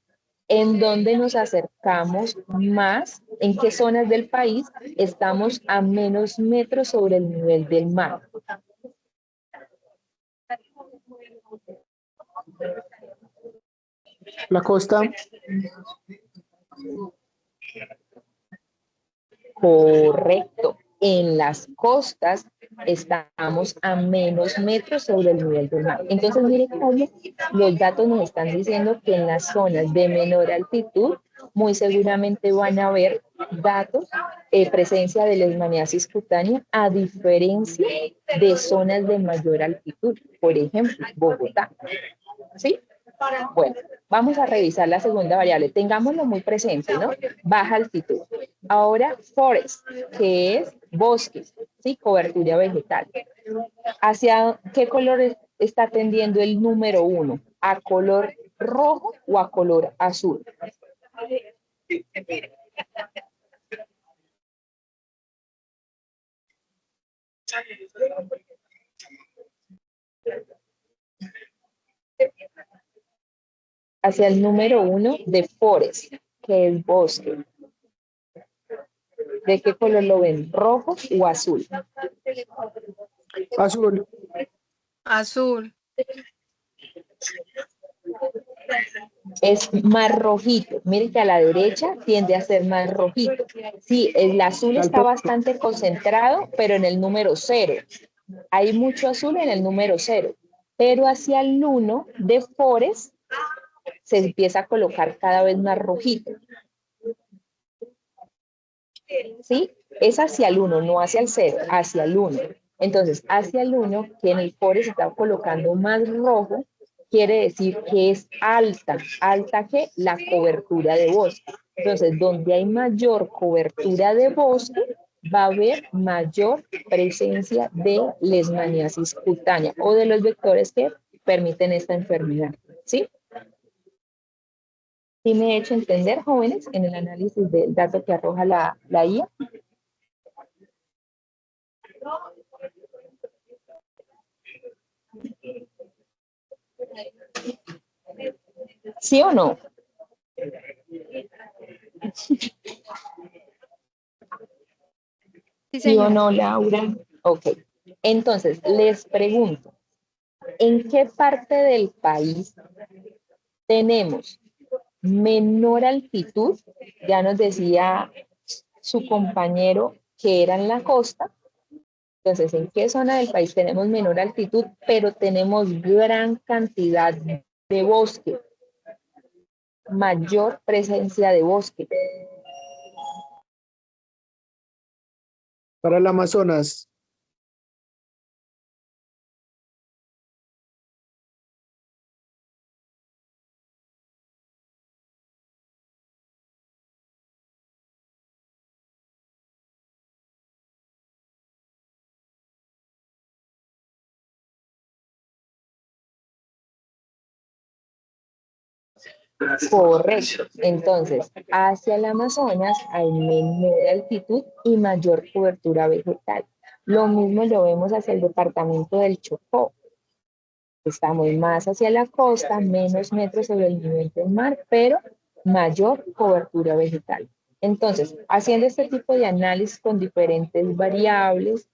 S4: en dónde nos acercamos más, en qué zonas del país estamos a menos metros sobre el nivel del mar.
S7: La costa,
S4: Correcto. En las costas estamos a menos metros sobre el nivel del mar. Entonces, mire cómo los datos nos están diciendo que en las zonas de menor altitud, muy seguramente van a haber datos, presencia de leishmaniasis cutánea, a diferencia de zonas de mayor altitud. Por ejemplo, Bogotá. ¿Sí? Bueno, vamos a revisar la segunda variable. Tengámoslo muy presente, ¿no? Baja altitud. Ahora, forest, que es bosque, ¿sí? Cobertura vegetal. ¿Hacia qué color está tendiendo el número 1? ¿A color rojo o a color azul? Hacia el número 1 de forest, que es bosque. ¿De qué color lo ven? ¿Rojo o azul?
S7: azul.
S2: Azul.
S4: Es más rojito. Miren que a la derecha tiende a ser más rojito. Sí, el azul está bastante concentrado, pero en el número 0. Hay mucho azul en el número 0. Pero hacia el 1 de forest se empieza a colocar cada vez más rojito. ¿Sí? Es hacia el 1, no hacia el 0, hacia el 1. Entonces, hacia el 1, que en el forest se está colocando más rojo, quiere decir que es alta. ¿Alta que la cobertura de bosque? Entonces, donde hay mayor cobertura de bosque, va a haber mayor presencia de leishmaniasis cutánea o de los vectores que permiten esta enfermedad. ¿Sí? ¿Sí me he hecho entender, jóvenes, en el análisis del dato que arroja la IA? ¿Sí o no?
S5: Sí,
S4: ¿Sí o
S5: señora.
S4: no, Laura? Ok. Entonces, les pregunto, ¿en qué parte del país tenemos menor altitud? Ya nos decía su compañero que era en la costa. Entonces, ¿en qué zona del país tenemos menor altitud, pero tenemos gran cantidad de bosque? Mayor presencia de bosque.
S7: Para el Amazonas,
S4: Correcto. Entonces, hacia el Amazonas hay menor altitud y mayor cobertura vegetal. Lo mismo lo vemos hacia el departamento del Chocó. Estamos más hacia la costa, menos metros sobre el nivel del mar, pero mayor cobertura vegetal. Entonces, haciendo este tipo de análisis con diferentes variables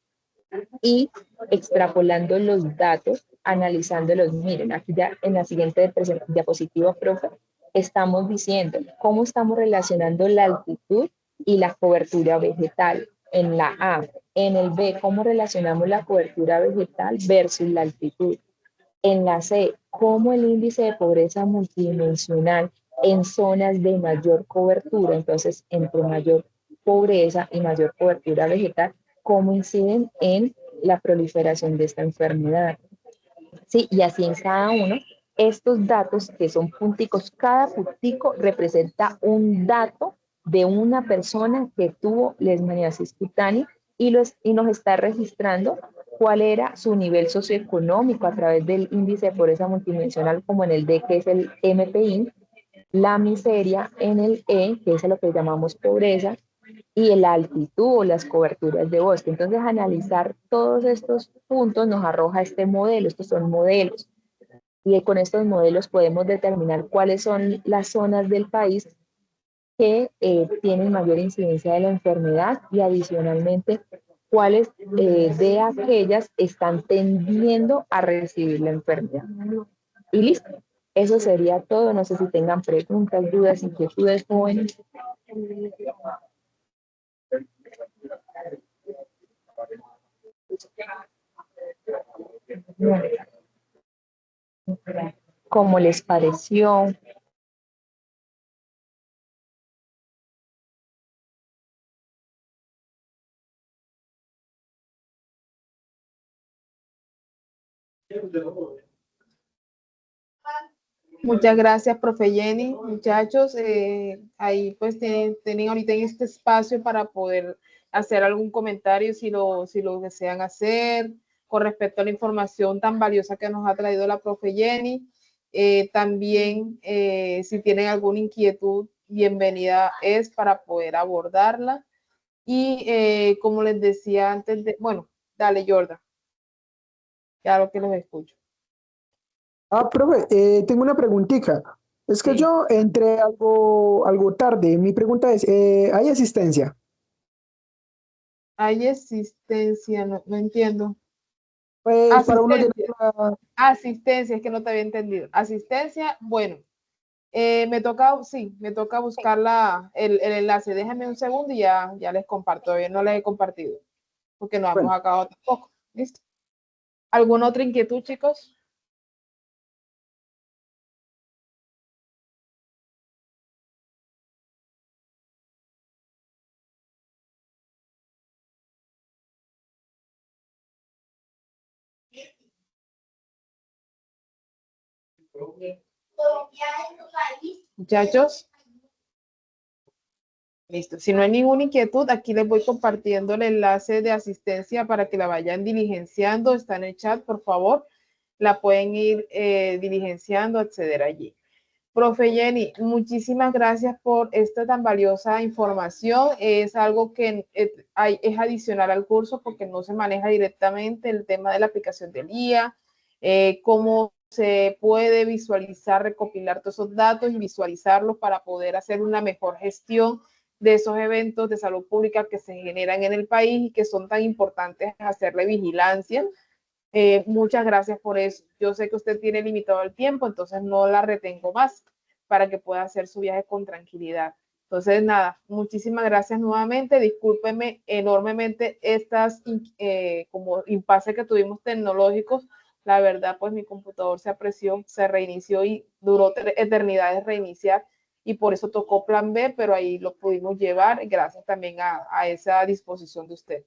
S4: y extrapolando los datos, analizándolos, miren, aquí ya en la siguiente diapositiva, profe, estamos diciendo cómo estamos relacionando la altitud y la cobertura vegetal en la A. En el B, cómo relacionamos la cobertura vegetal versus la altitud. En la C, cómo el índice de pobreza multidimensional en zonas de mayor cobertura, entonces entre mayor pobreza y mayor cobertura vegetal, cómo inciden en la proliferación de esta enfermedad. Sí, y así en cada uno, estos datos que son punticos, cada puntico representa un dato de una persona que tuvo leishmaniasis cutánea y nos está registrando cuál era su nivel socioeconómico a través del índice de pobreza multidimensional, como en el D, que es el MPI, la miseria en el E, que es lo que llamamos pobreza, y la altitud o las coberturas de bosque. Entonces, analizar todos estos puntos nos arroja este modelo. Estos son modelos. Y con estos modelos podemos determinar cuáles son las zonas del país que tienen mayor incidencia de la enfermedad y adicionalmente cuáles de aquellas están tendiendo a recibir la enfermedad. Y listo. Eso sería todo. No sé si tengan preguntas, dudas, inquietudes, jóvenes. ¿Cómo les pareció?
S1: Muchas gracias, profe Jenny. Muchachos, ahí pues tienen ahorita en este espacio para poder hacer algún comentario si lo desean hacer con respecto a la información tan valiosa que nos ha traído la profe Jenny. También, si tienen alguna inquietud, bienvenida es para poder abordarla. Y como les decía antes de, bueno, dale, Jordan. Claro que los escucho.
S7: Profe, tengo una preguntita. Es que
S1: Sí.
S7: yo entré algo tarde. Mi pregunta es, ¿hay asistencia?
S1: Hay asistencia, no entiendo.
S7: Pues para uno llenar
S1: Asistencia. Asistencia, es que no te había entendido. Asistencia, bueno, me toca buscar el enlace. Déjenme un segundo y ya les comparto. Todavía no les he compartido, porque no hemos
S7: bueno,
S1: acabado tampoco. ¿Listo? ¿Alguna otra inquietud, chicos? Muchachos. Listo. Si no hay ninguna inquietud, aquí les voy compartiendo el enlace de asistencia para que la vayan diligenciando. Está en el chat, por favor. La pueden ir diligenciando, acceder allí. Profe Jenny, muchísimas gracias por esta tan valiosa información. Es algo que es adicional al curso porque no se maneja directamente el tema de la aplicación del IA, cómo se puede visualizar, recopilar todos esos datos y visualizarlos para poder hacer una mejor gestión de esos eventos de salud pública que se generan en el país y que son tan importantes hacerle vigilancia. Muchas gracias por eso. Yo sé que usted tiene limitado el tiempo, entonces no la retengo más para que pueda hacer su viaje con tranquilidad. Entonces, nada, muchísimas gracias nuevamente. Discúlpeme enormemente estas como impases que tuvimos tecnológicos. La verdad, pues mi computador se apreció, se reinició y duró eternidades reiniciar y por eso tocó plan B, pero ahí lo pudimos llevar gracias también a esa disposición de usted.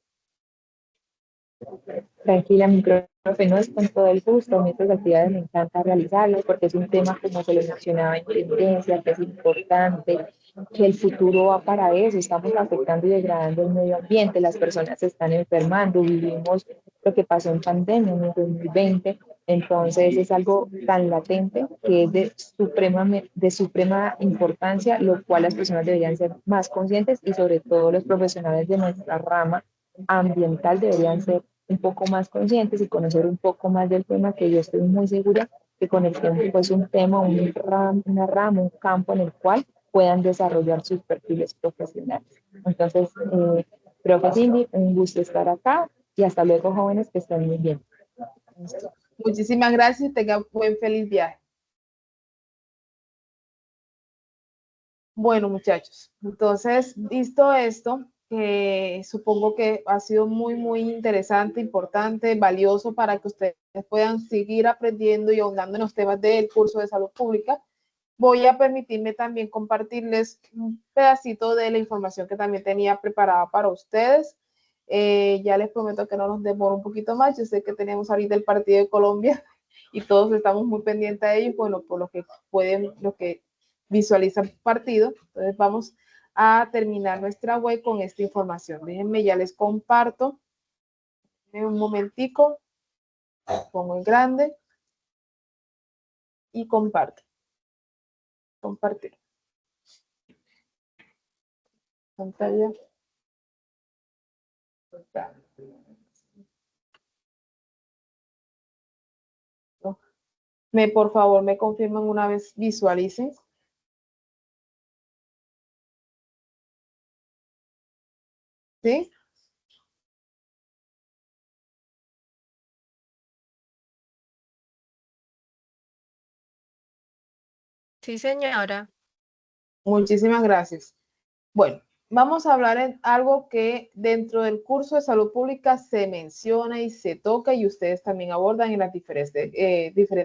S4: Tranquila, mi profe, no es con todo el gusto. A mí estas actividades me encanta realizarlas porque es un tema, como se lo mencionaba, en tendencia, que es importante, que el futuro va para eso. Estamos afectando y degradando el medio ambiente, las personas se están enfermando, vivimos lo que pasó en pandemia en el 2020. Entonces es algo tan latente que es de suprema importancia, lo cual las personas deberían ser más conscientes y sobre todo los profesionales de nuestra rama ambiental deberían ser un poco más conscientes y conocer un poco más del tema, que yo estoy muy segura que con el tiempo es un tema, una rama, un campo en el cual puedan desarrollar sus perfiles profesionales. Entonces, profe Cindy, un gusto estar acá y hasta luego, jóvenes, que estén muy bien.
S1: Muchísimas gracias y tengan buen feliz viaje. Bueno, muchachos, entonces, visto esto, supongo que ha sido muy interesante, importante, valioso para que ustedes puedan seguir aprendiendo y ahondando en los temas del curso de salud pública. Voy a permitirme también compartirles un pedacito de la información que también tenía preparada para ustedes. Ya les prometo que no nos demoro un poquito más. Yo sé que tenemos ahorita el partido de Colombia y todos estamos muy pendientes de ellos, bueno, por lo que pueden, lo que visualizan partido. Entonces vamos a terminar nuestra web con esta información. Déjenme, ya les comparto. Un momentico, pongo en grande y comparto. Compartir. Pantalla. Por favor, me confirman una vez visualicen. ¿Sí?
S2: Sí, señora.
S1: Muchísimas gracias. Bueno, vamos a hablar en algo que dentro del curso de salud pública se menciona y se toca y ustedes también abordan en las diferentes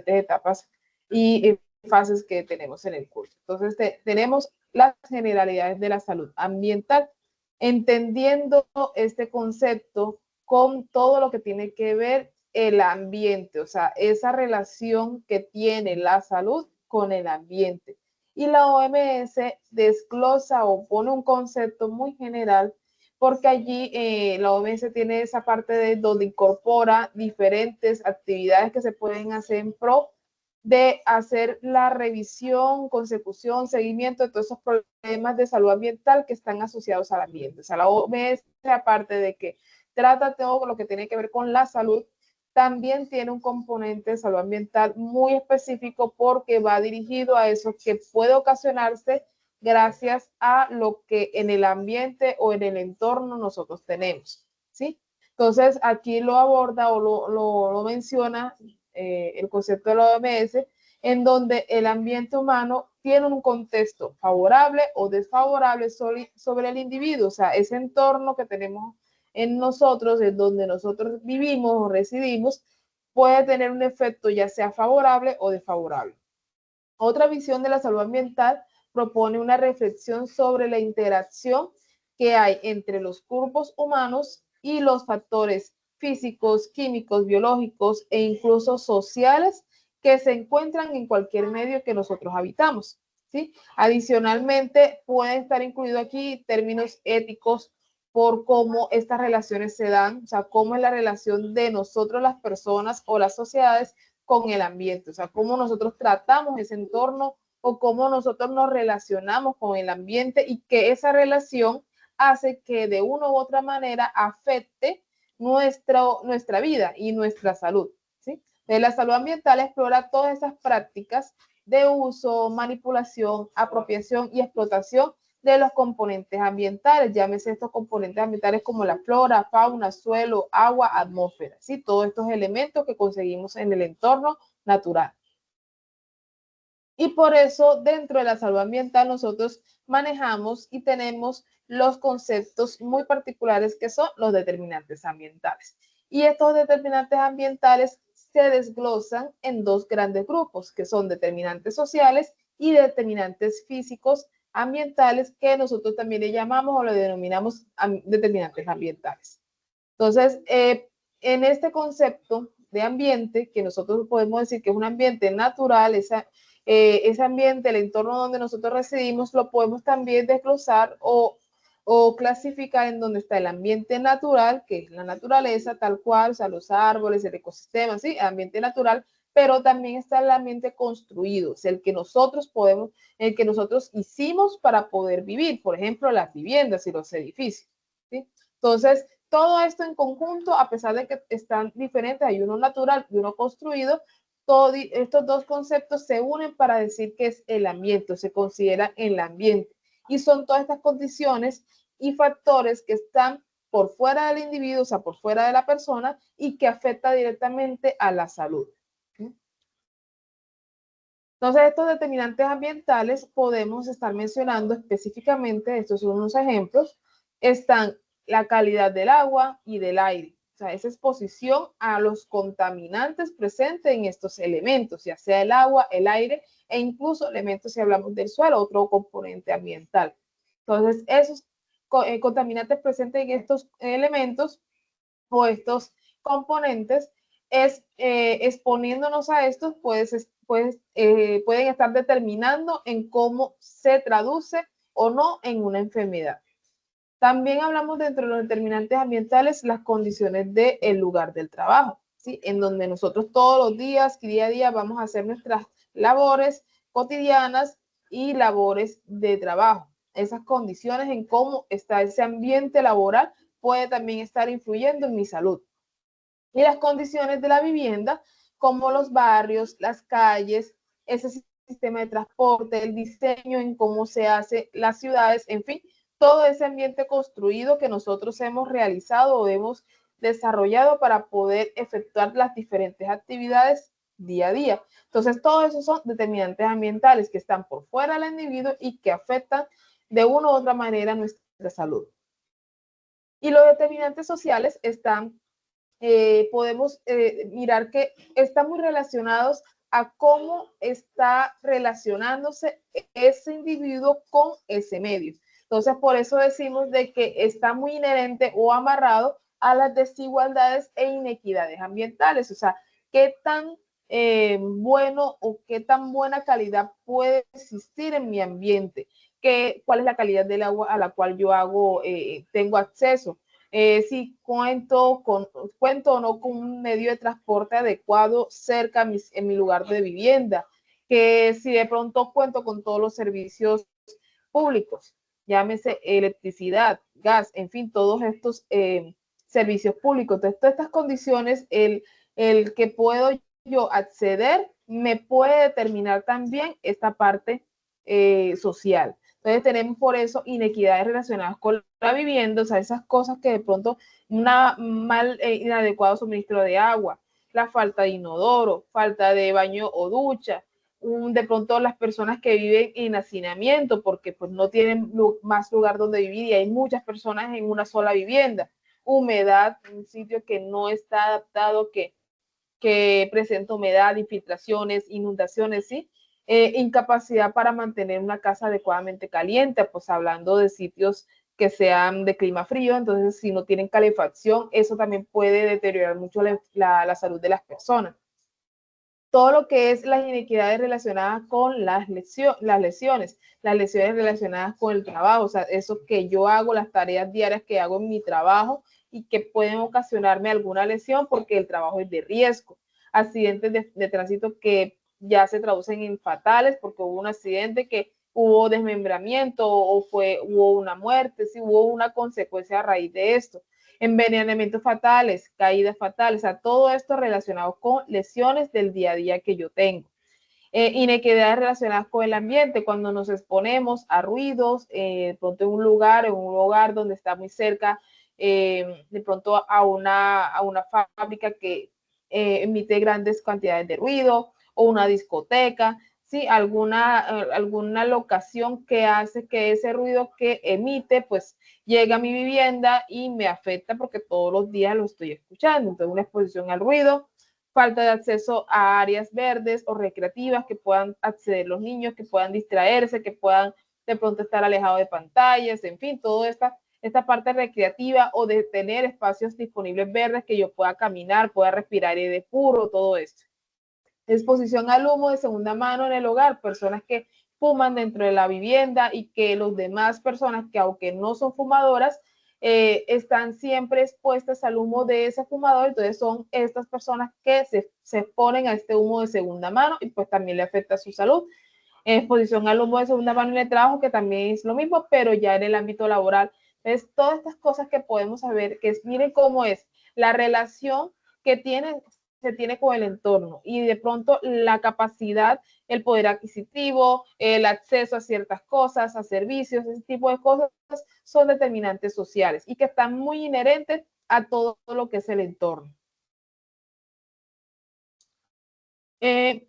S1: etapas y fases que tenemos en el curso. Entonces, tenemos las generalidades de la salud ambiental, entendiendo este concepto con todo lo que tiene que ver el ambiente, o sea, esa relación que tiene la salud con el ambiente. Y la OMS desglosa o pone un concepto muy general porque allí la OMS tiene esa parte de donde incorpora diferentes actividades que se pueden hacer en pro de hacer la revisión, consecución, seguimiento de todos esos problemas de salud ambiental que están asociados al ambiente. O sea, la OMS, aparte de que trata todo lo que tiene que ver con la salud, también tiene un componente de salud ambiental muy específico porque va dirigido a eso que puede ocasionarse gracias a lo que en el ambiente o en el entorno nosotros tenemos, ¿sí? Entonces, aquí lo aborda o lo menciona el concepto de la OMS, en donde el ambiente humano tiene un contexto favorable o desfavorable sobre el individuo, o sea, ese entorno que tenemos en nosotros, en donde nosotros vivimos o residimos, puede tener un efecto ya sea favorable o desfavorable. Otra visión de la salud ambiental propone una reflexión sobre la interacción que hay entre los grupos humanos y los factores físicos, químicos, biológicos e incluso sociales que se encuentran en cualquier medio que nosotros habitamos, ¿sí? Adicionalmente, puede estar incluido aquí términos éticos por cómo estas relaciones se dan, o sea, cómo es la relación de nosotros las personas o las sociedades con el ambiente, o sea, cómo nosotros tratamos ese entorno o cómo nosotros nos relacionamos con el ambiente y que esa relación hace que de una u otra manera afecte nuestra vida y nuestra salud, ¿sí? La salud ambiental explora todas esas prácticas de uso, manipulación, apropiación y explotación de los componentes ambientales, llámese estos componentes ambientales como la flora, fauna, suelo, agua, atmósfera, ¿sí? Todos estos elementos que conseguimos en el entorno natural. Y por eso dentro de la salud ambiental nosotros manejamos y tenemos los conceptos muy particulares que son los determinantes ambientales. Y estos determinantes ambientales se desglosan en dos grandes grupos, que son determinantes sociales y determinantes físicos ambientales, que nosotros también le llamamos o le denominamos determinantes ambientales. Entonces, en este concepto de ambiente, que nosotros podemos decir que es un ambiente natural, ese ambiente, el entorno donde nosotros residimos, lo podemos también desglosar o clasificar en donde está el ambiente natural, que es la naturaleza tal cual, o sea, los árboles, el ecosistema, ¿sí? El ambiente natural, pero también está el ambiente construido, es el que nosotros podemos, el que nosotros hicimos para poder vivir, por ejemplo, las viviendas y los edificios, ¿sí? Entonces, todo esto en conjunto, a pesar de que están diferentes, hay uno natural y uno construido, todos estos dos conceptos se unen para decir que es el ambiente, se considera el ambiente. Y son todas estas condiciones y factores que están por fuera del individuo, o sea, por fuera de la persona y que afecta directamente a la salud. Entonces, estos determinantes ambientales podemos estar mencionando específicamente, estos son unos ejemplos, están la calidad del agua y del aire, o sea, esa exposición a los contaminantes presentes en estos elementos, ya sea el agua, el aire e incluso elementos si hablamos del suelo, otro componente ambiental. Entonces, esos contaminantes presentes en estos elementos o estos componentes es exponiéndonos a estos, pueden estar determinando en cómo se traduce o no en una enfermedad. También hablamos dentro de los determinantes ambientales las condiciones del lugar del trabajo, ¿sí? En donde nosotros todos los días, día a día, vamos a hacer nuestras labores cotidianas y labores de trabajo. Esas condiciones en cómo está ese ambiente laboral puede también estar influyendo en mi salud. Y las condiciones de la vivienda como los barrios, las calles, ese sistema de transporte, el diseño en cómo se hace las ciudades, en fin, todo ese ambiente construido que nosotros hemos realizado o hemos desarrollado para poder efectuar las diferentes actividades día a día. Entonces, todo eso son determinantes ambientales que están por fuera del individuo y que afectan de una u otra manera nuestra salud. Y los determinantes sociales están, podemos mirar que están muy relacionados a cómo está relacionándose ese individuo con ese medio. Entonces, por eso decimos de que está muy inherente o amarrado a las desigualdades e inequidades ambientales. O sea, qué tan bueno o qué tan buena calidad puede existir en mi ambiente, cuál es la calidad del agua a la cual yo tengo acceso. Si cuento o no con un medio de transporte adecuado cerca en mi lugar de vivienda, que si de pronto cuento con todos los servicios públicos, llámese electricidad, gas, en fin, todos estos servicios públicos. Entonces, todas estas condiciones, el que puedo yo acceder, me puede determinar también esta parte social. Entonces tenemos por eso inequidades relacionadas con la vivienda, o sea, esas cosas que de pronto inadecuado suministro de agua, la falta de inodoro, falta de baño o ducha, de pronto las personas que viven en hacinamiento porque pues no tienen más lugar donde vivir y hay muchas personas en una sola vivienda, humedad, un sitio que no está adaptado, que presenta humedad, infiltraciones, inundaciones, ¿sí? Incapacidad para mantener una casa adecuadamente caliente, pues hablando de sitios que sean de clima frío, entonces si no tienen calefacción, eso también puede deteriorar mucho la salud de las personas. Todo lo que es las inequidades relacionadas con las lesiones relacionadas con el trabajo, o sea, eso que yo hago, las tareas diarias que hago en mi trabajo y que pueden ocasionarme alguna lesión porque el trabajo es de riesgo. Accidentes de tránsito que ya se traducen en fatales porque hubo un accidente que hubo desmembramiento o hubo una muerte, sí, hubo una consecuencia a raíz de esto. Envenenamientos fatales, caídas fatales, o sea, todo esto relacionado con lesiones del día a día que yo tengo. Inequidades relacionadas con el ambiente, cuando nos exponemos a ruidos, de pronto en un hogar donde está muy cerca, de pronto a una fábrica que emite grandes cantidades de ruido, o una discoteca, ¿sí? Alguna locación que hace que ese ruido que emite, pues llega a mi vivienda y me afecta porque todos los días lo estoy escuchando. Entonces, una exposición al ruido, falta de acceso a áreas verdes o recreativas que puedan acceder los niños, que puedan distraerse, que puedan de pronto estar alejados de pantallas, en fin, toda esta parte recreativa o de tener espacios disponibles verdes que yo pueda caminar, pueda respirar aire puro, todo esto. Exposición al humo de segunda mano en el hogar, personas que fuman dentro de la vivienda y que los demás personas que aunque no son fumadoras, están siempre expuestas al humo de ese fumador, entonces son estas personas que se exponen a este humo de segunda mano y pues también le afecta a su salud. Exposición al humo de segunda mano en el trabajo, que también es lo mismo, pero ya en el ámbito laboral. Entonces, todas estas cosas que podemos saber, que miren cómo es la relación que se tiene con el entorno y de pronto la capacidad, el poder adquisitivo, el acceso a ciertas cosas, a servicios, ese tipo de cosas son determinantes sociales y que están muy inherentes a todo lo que es el entorno. ¿Se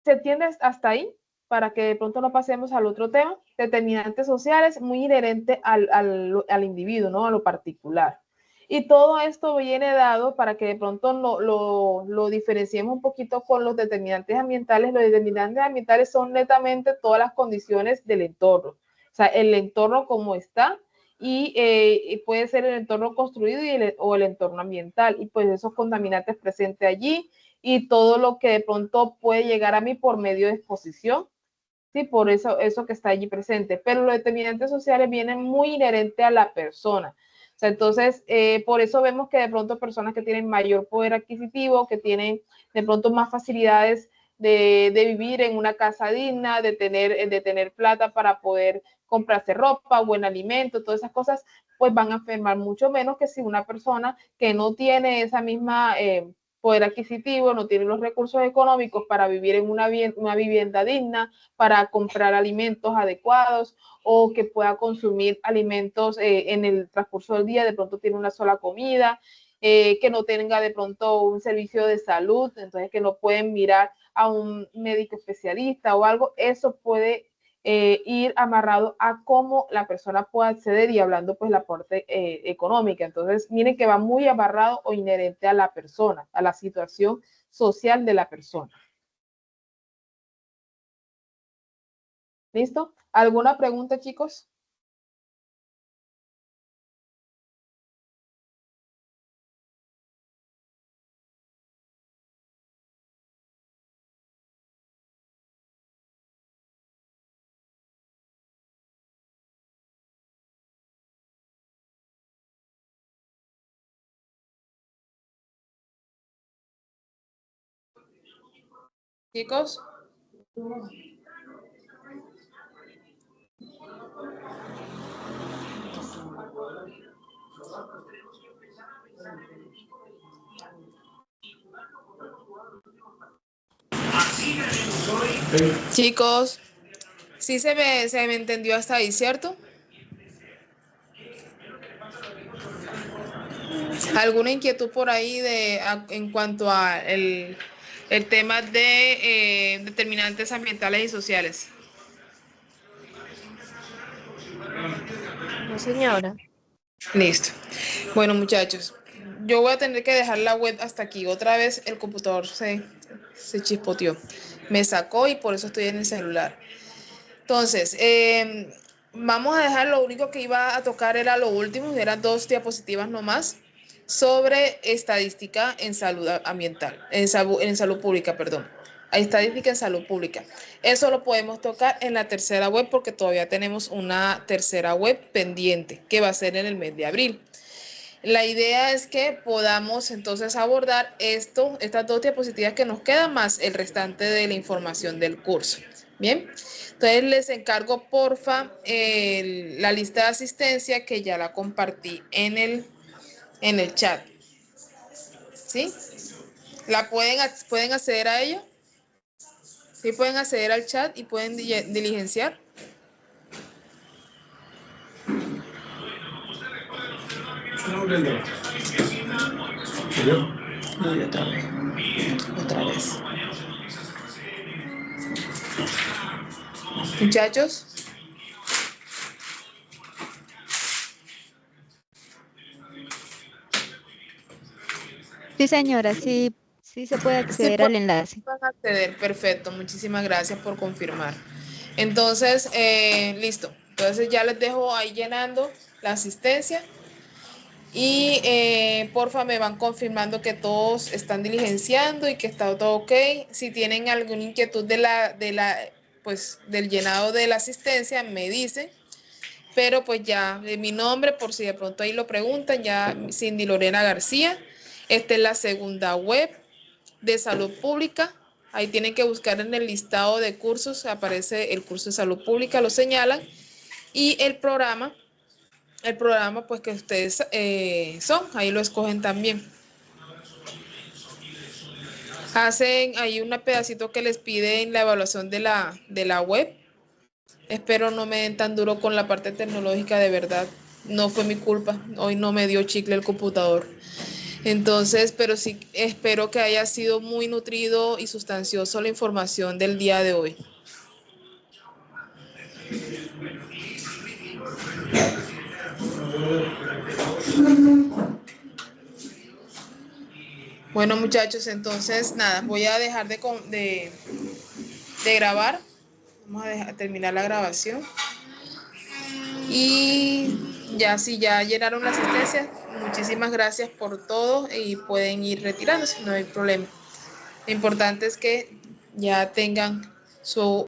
S1: entiende hasta ahí? Para que de pronto no pasemos al otro tema. Determinantes sociales muy inherente al individuo, ¿no? A lo particular. Y todo esto viene dado para que de pronto lo diferenciemos un poquito con los determinantes ambientales. Los determinantes ambientales son netamente todas las condiciones del entorno. O sea, el entorno como está y puede ser el entorno construido o el entorno ambiental. Y pues esos contaminantes presentes allí y todo lo que de pronto puede llegar a mí por medio de exposición. Sí, por eso que está allí presente. Pero los determinantes sociales vienen muy inherente a la persona. O sea, entonces, por eso vemos que de pronto personas que tienen mayor poder adquisitivo, que tienen de pronto más facilidades de vivir en una casa digna, de tener plata para poder comprarse ropa, buen alimento, todas esas cosas, pues van a enfermar mucho menos que si una persona que no tiene esa misma poder adquisitivo, no tienen los recursos económicos para vivir en una vivienda digna, para comprar alimentos adecuados o que pueda consumir alimentos en el transcurso del día, de pronto tiene una sola comida, que no tenga de pronto un servicio de salud, entonces que no pueden mirar a un médico especialista o algo, eso puede ir amarrado a cómo la persona puede acceder y hablando pues la parte económica. Entonces, miren que va muy amarrado o inherente a la persona, a la situación social de la persona. ¿Listo? ¿Alguna pregunta, chicos? Chicos. Chicos, sí se me entendió hasta ahí, ¿cierto? ¿Alguna inquietud por ahí en cuanto a el tema de determinantes ambientales y sociales?
S2: No, señora.
S1: Listo. Bueno, muchachos, yo voy a tener que dejar la web hasta aquí. Otra vez el computador se chispoteó. Me sacó y por eso estoy en el celular. Entonces, vamos a dejar, lo único que iba a tocar era lo último, eran 2 diapositivas nomás, sobre estadística en salud ambiental, en salud pública, perdón. Estadística en salud pública. Eso lo podemos tocar en la tercera web porque todavía tenemos una tercera web pendiente que va a ser en el mes de abril. La idea es que podamos entonces abordar estas 2 diapositivas que nos quedan más el restante de la información del curso. Bien, entonces les encargo porfa la lista de asistencia que ya la compartí en el chat. ¿Sí? ¿Pueden acceder a ello? ¿Sí pueden acceder al chat y pueden diligenciar? Otra vez. Muchachos.
S5: Sí, señora, sí, sí se puede
S1: Sí
S5: acceder al
S1: pueden
S5: enlace.
S1: acceder, perfecto, muchísimas gracias por confirmar. Entonces, listo. Entonces ya les dejo ahí llenando la asistencia y porfa me van confirmando que todos están diligenciando y que está todo ok. Si tienen alguna inquietud pues del llenado de la asistencia, me dicen. Pero pues ya, de mi nombre, por si de pronto ahí lo preguntan, ya Cindy Lorena García. Esta es la segunda web de salud pública. Ahí tienen que buscar en el listado de cursos, aparece el curso de salud pública, lo señalan. Y el programa pues que ustedes son, ahí lo escogen también. Hacen ahí un pedacito que les piden la evaluación de la web. Espero no me den tan duro con la parte tecnológica, de verdad. No fue mi culpa, hoy no me dio chicle el computador. Entonces, pero sí espero que haya sido muy nutrido y sustancioso la información del día de hoy. Bueno, muchachos, entonces nada, voy a dejar de grabar. Vamos a terminar la grabación. Y ya, si ya llenaron la asistencia, muchísimas gracias por todo y pueden ir retirándose, no hay problema. Lo importante es que ya tengan su